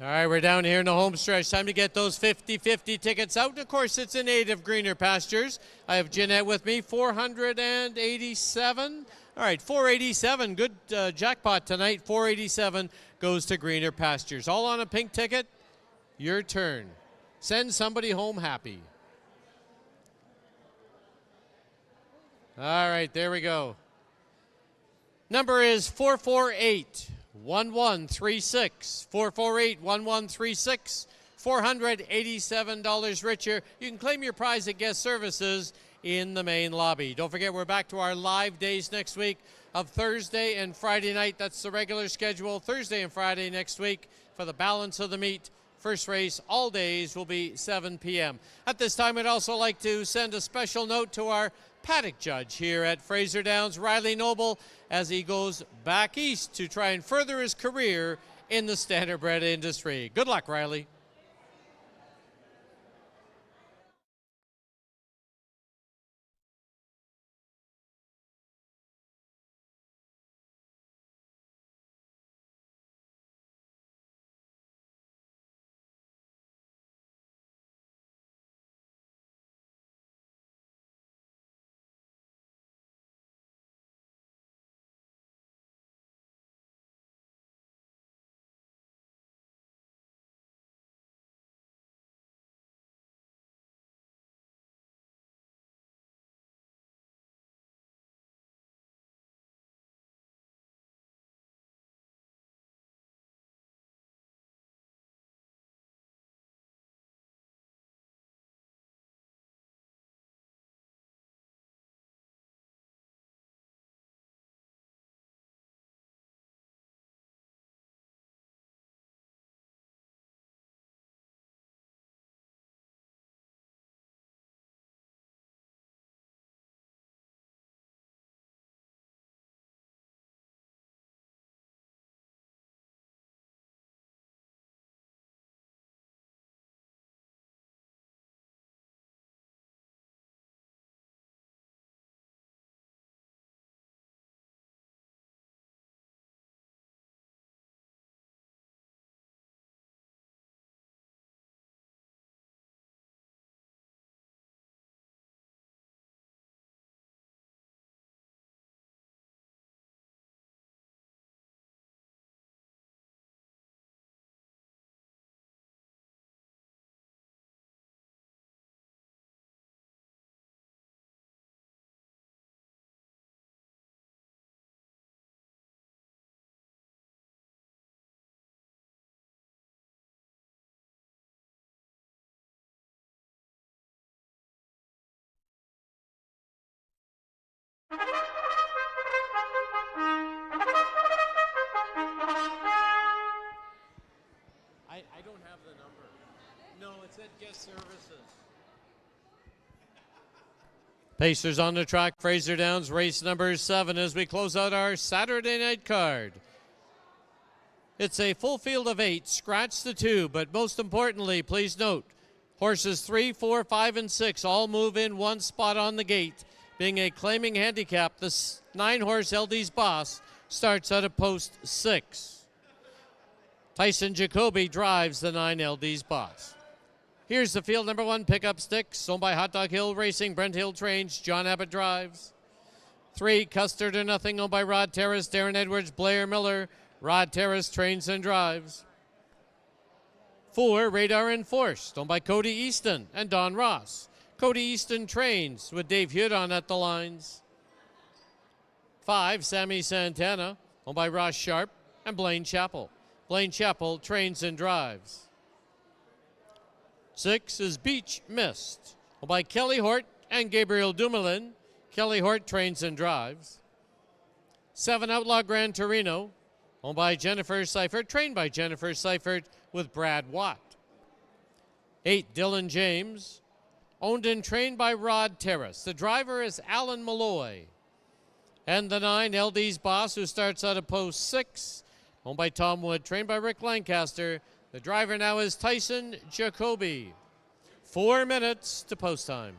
All right, we're down here in the home stretch. Time to get those 50-50 tickets out. Of course, it's in aid of greener pastures. I have Jeanette with me, 487. All right, 487. Good jackpot tonight. 487 goes to greener pastures. All on a pink ticket. Your turn. Send somebody home happy. All right, there we go. Number is 448-1136. 448-1136. $487 richer. You can claim your prize at guest services in the main lobby. Don't forget, we're back to our live days next week of Thursday and Friday night. That's the regular schedule. Thursday and Friday next week for the balance of the meet. First race, all days, will be 7 p.m. At this time, I'd also like to send a special note to our paddock judge here at Fraser Downs, Riley Noble, as he goes back east to try and further his career in the standardbred industry. Good luck, Riley. I don't have the number. No, it's at guest services. Pacers on the track, Fraser Downs, race number 7 as we close out our Saturday night card. It's a full field of 8, scratch the 2, but most importantly, please note, horses 3, 4, 5, and 6 all move in one spot on the gate. Being a claiming handicap, the 9-horse LD's Boss starts at a post 6. Tyson Jacoby drives the 9 LD's Boss. Here's the field number 1, Pickup Sticks, owned by Hot Dog Hill Racing. Brent Hill trains, John Abbott drives. 3, Custard or Nothing, owned by Rod Terrace, Darren Edwards, Blair Miller. Rod Terrace trains and drives. 4, Radar Enforced, owned by Cody Easton and Don Ross. Cody Easton trains with Dave Hudon at the lines. 5, Sammy Santana, owned by Ross Sharp and Blaine Chappell. Blaine Chappell trains and drives. 6 is Beach Mist, owned by Kelly Hort and Gabriel Dumoulin. Kelly Hort trains and drives. 7, Outlaw Grand Torino, owned by Jennifer Seifert, trained by Jennifer Seifert with Brad Watt. 8, Dylan James, owned and trained by Rod Terrace. The driver is Alan Malloy. And the 9, LD's Boss, who starts out of post 6, owned by Tom Wood, trained by Rick Lancaster. The driver now is Tyson Jacoby. 4 minutes to post time.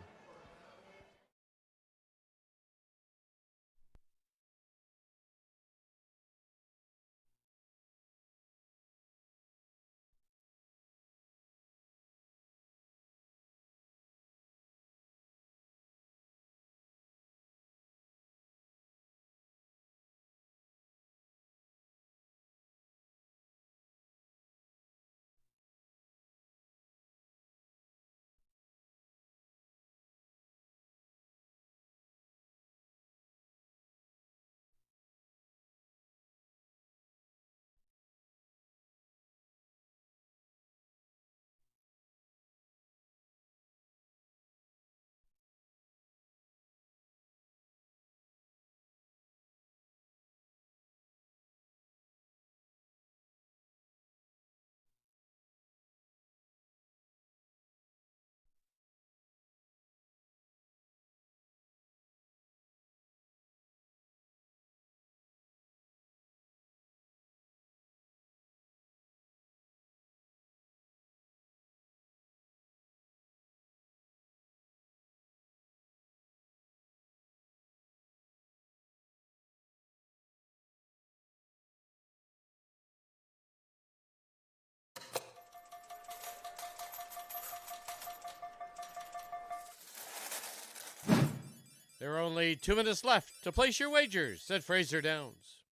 There are only 2 minutes left to place your wagers at Fraser Downs.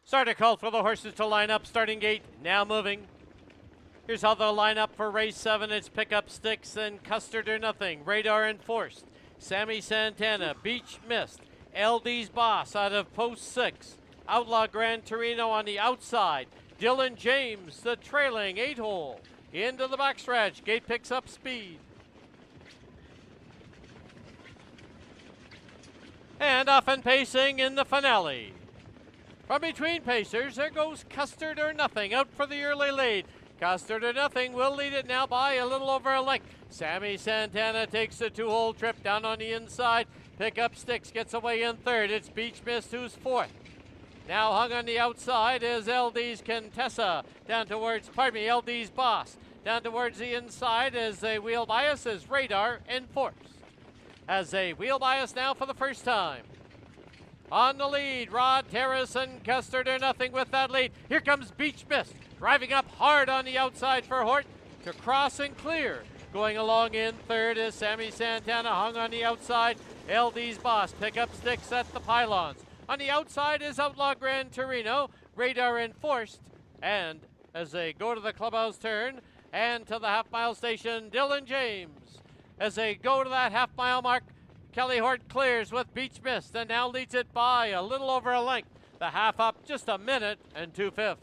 Starter called for the horses to line up. Starting gate now moving. Here's how they'll line up for race 7. It's Pickup Sticks and Custard or Nothing. Radar Enforced. Sammy Santana, Beach Mist. LD's Boss out of post 6. Outlaw Gran Torino on the outside. Dylan James, the trailing 8-hole. Into the backstretch. Gate picks up speed. And off and pacing in the finale. From between pacers, there goes Custard or Nothing out for the early lead. Custard or Nothing will lead it now by a little over a length. Sammy Santana takes the 2-hole trip down on the inside. Pickup Sticks gets away in third. It's Beach Mist who's fourth. Now hung on the outside is LD's Contessa. LD's Boss. Down towards the inside as a wheel bias is Radar Enforced. As a wheel bias now for the first time. On the lead, Rod Terrace and Custard or Nothing with that lead. Here comes Beach Mist, driving up hard on the outside for Hort to cross and clear. Going along in third is Sammy Santana, hung on the outside. LD's Boss, Pickup Sticks at the pylons. On the outside is Outlaw Gran Torino, Radar Enforced, and as they go to the clubhouse turn and to the half-mile station, Dylan James. As they go to that half-mile mark, Kelly Hort clears with Beach Mist and now leads it by a little over a length. The half up just a minute and 2/5.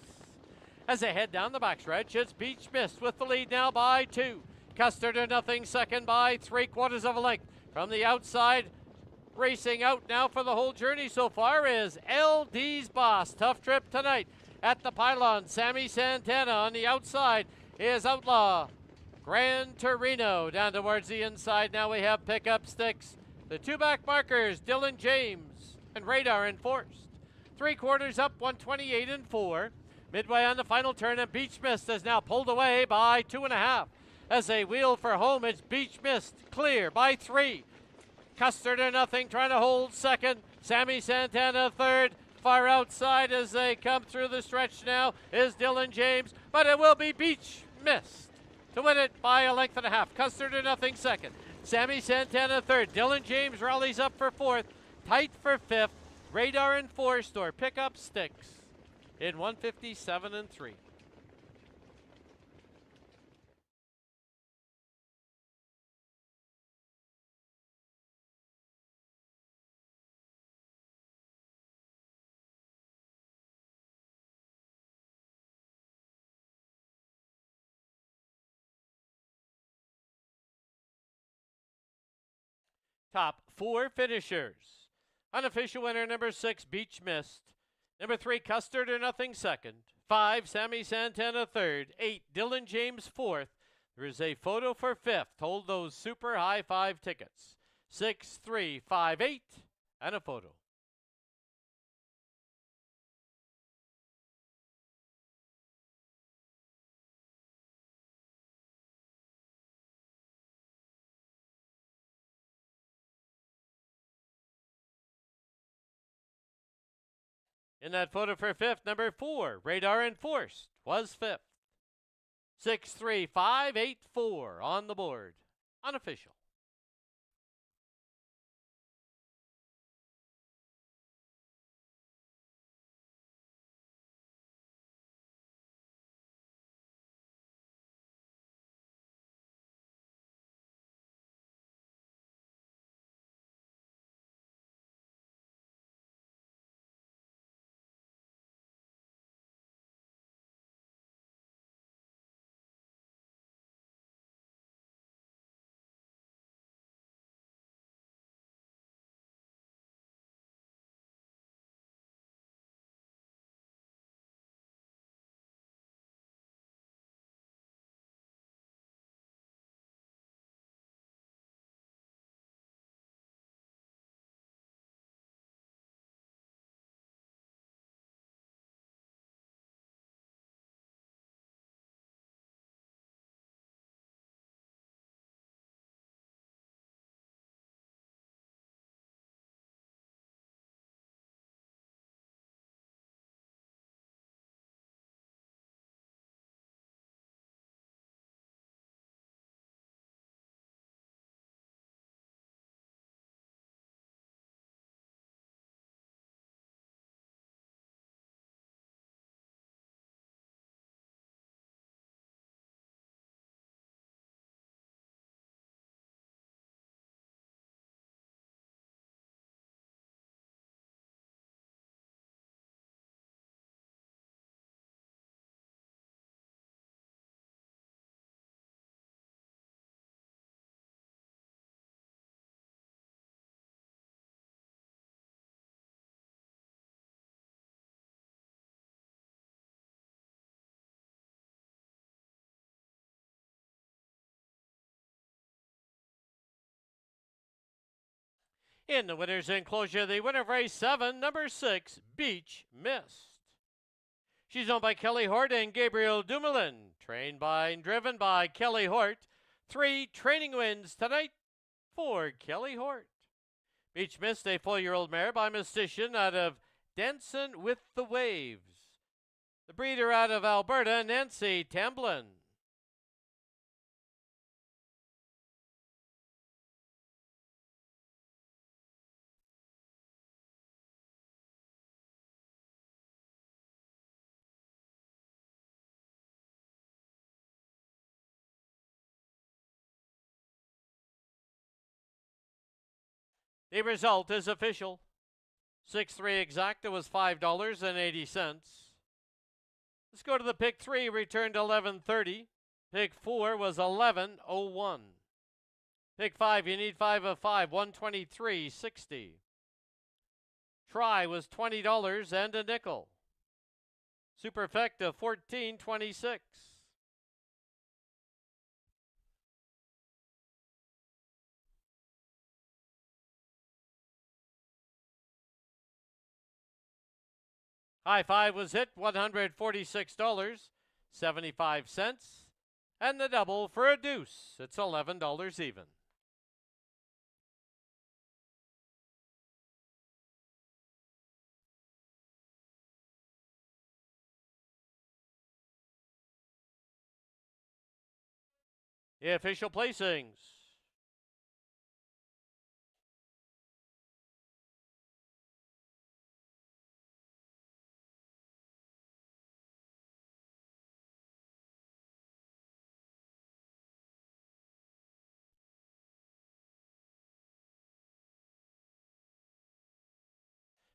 As they head down the backstretch, it's Beach Mist with the lead now by 2. Custard or Nothing second by 3/4 of a length. From the outside, racing out now for the whole journey so far is LD's Boss. Tough trip tonight at the pylon. Sammy Santana on the outside is Outlaw Gran Torino. Down towards the inside now we have Pickup Sticks. The 2 back markers, Dylan James and Radar Enforced. 3/4 up, 128 and 4. Midway on the final turn, and Beach Mist is now pulled away by 2.5. As they wheel for home, it's Beach Mist clear by 3. Custard or Nothing trying to hold second. Sammy Santana third. Far outside as they come through the stretch now is Dylan James, but it will be Beach Mist to win it by a length and a half. Custard or Nothing second. Sammy Santana third. Dylan James rallies up for fourth. Tight for fifth. Radar Enforced or Pickup Sticks in 157 and 3. Top 4 finishers. Unofficial winner number 6, Beach Mist. Number 3, Custard or Nothing second. 5, Sammy Santana third. 8, Dylan James fourth. There is a photo for 5th. Hold those super high 5 tickets. 6, 3, 5, 8, and a photo. In that photo for 5th, number 4, Radar Enforced, was 5th. 6, 3, 5, 8, 4 on the board. Unofficial. In the winner's enclosure, the winner of race 7, number 6, Beach Mist. She's owned by Kelly Hort and Gabriel Dumoulin, trained by and driven by Kelly Hort. 3 training wins tonight for Kelly Hort. Beach Mist, a 4-year-old mare by Mystician out of Denson with the Waves. The breeder out of Alberta, Nancy Tamblin. The result is official. 6-3 exacta was $5.80. Let's go to the pick 3, returned 11.30. Pick 4 was 11.01. Pick 5, you need 5 of 5, 123.60. Try was $20 and a nickel. Superfecta 14.26. High 5 was hit, $146.75. And the double for a deuce, it's $11 even. The official placings.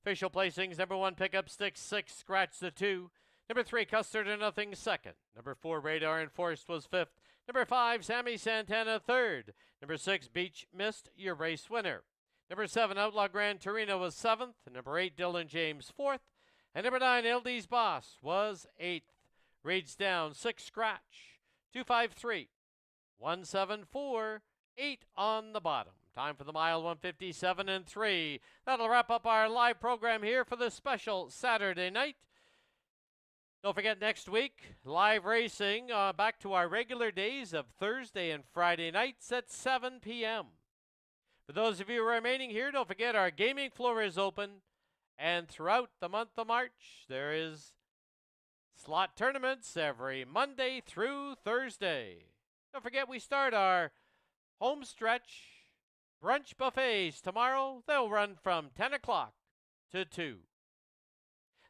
Official placings, number 1, Pickup Stick 6, Scratch the 2. Number 3, Custard and Nothing 2nd. Number 4, Radar Enforced was 5th. Number 5, Sammy Santana 3rd. Number 6, Beach Mist, your race winner. Number 7, Outlaw Grand Torino was 7th. Number 8, Dylan James 4th. And number 9, LD's Boss was 8th. Reads down 6, Scratch, 253, 174, 8 on the bottom. Time for the mile, 157 and 3. That'll wrap up our live program here for the special Saturday night. Don't forget, next week, live racing back to our regular days of Thursday and Friday nights at 7 p.m. For those of you remaining here, don't forget our gaming floor is open. And throughout the month of March, there is slot tournaments every Monday through Thursday. Don't forget, we start our home stretch brunch buffets tomorrow. They'll run from 10 o'clock to 2.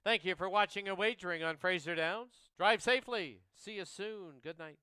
Thank you for watching and wagering on Fraser Downs. Drive safely. See you soon. Good night.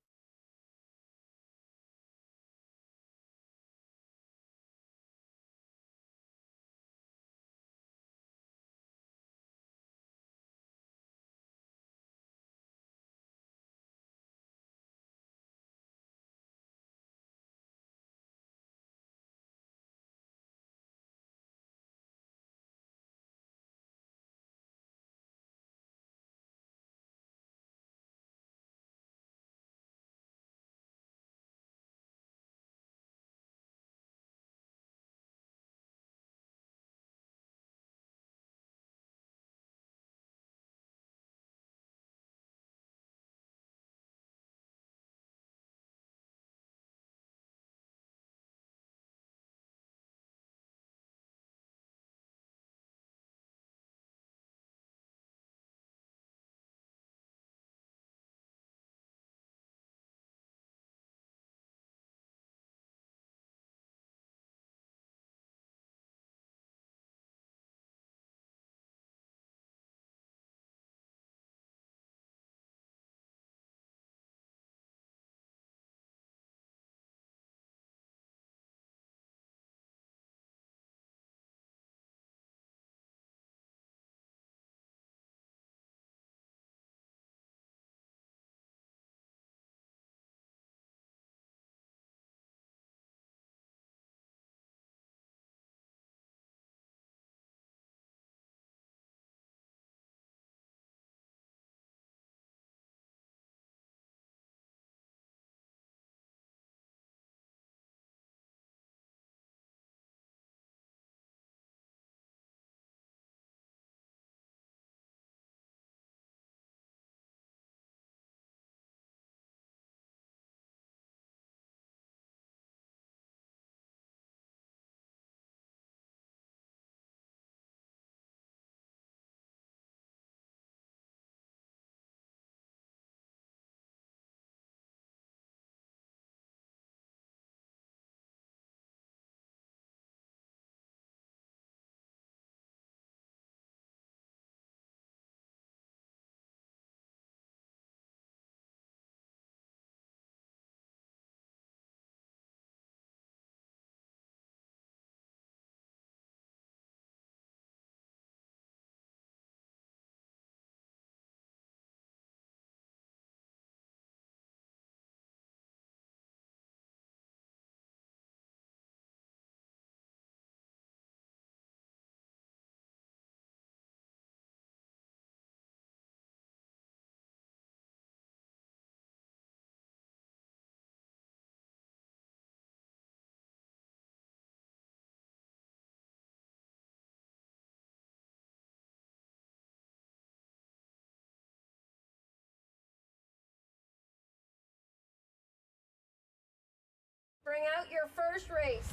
Bring out your first race.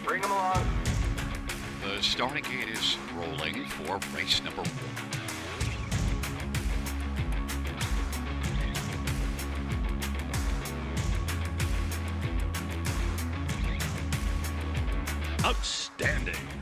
Bring them along. The starting gate is rolling for race number 1. Outstanding.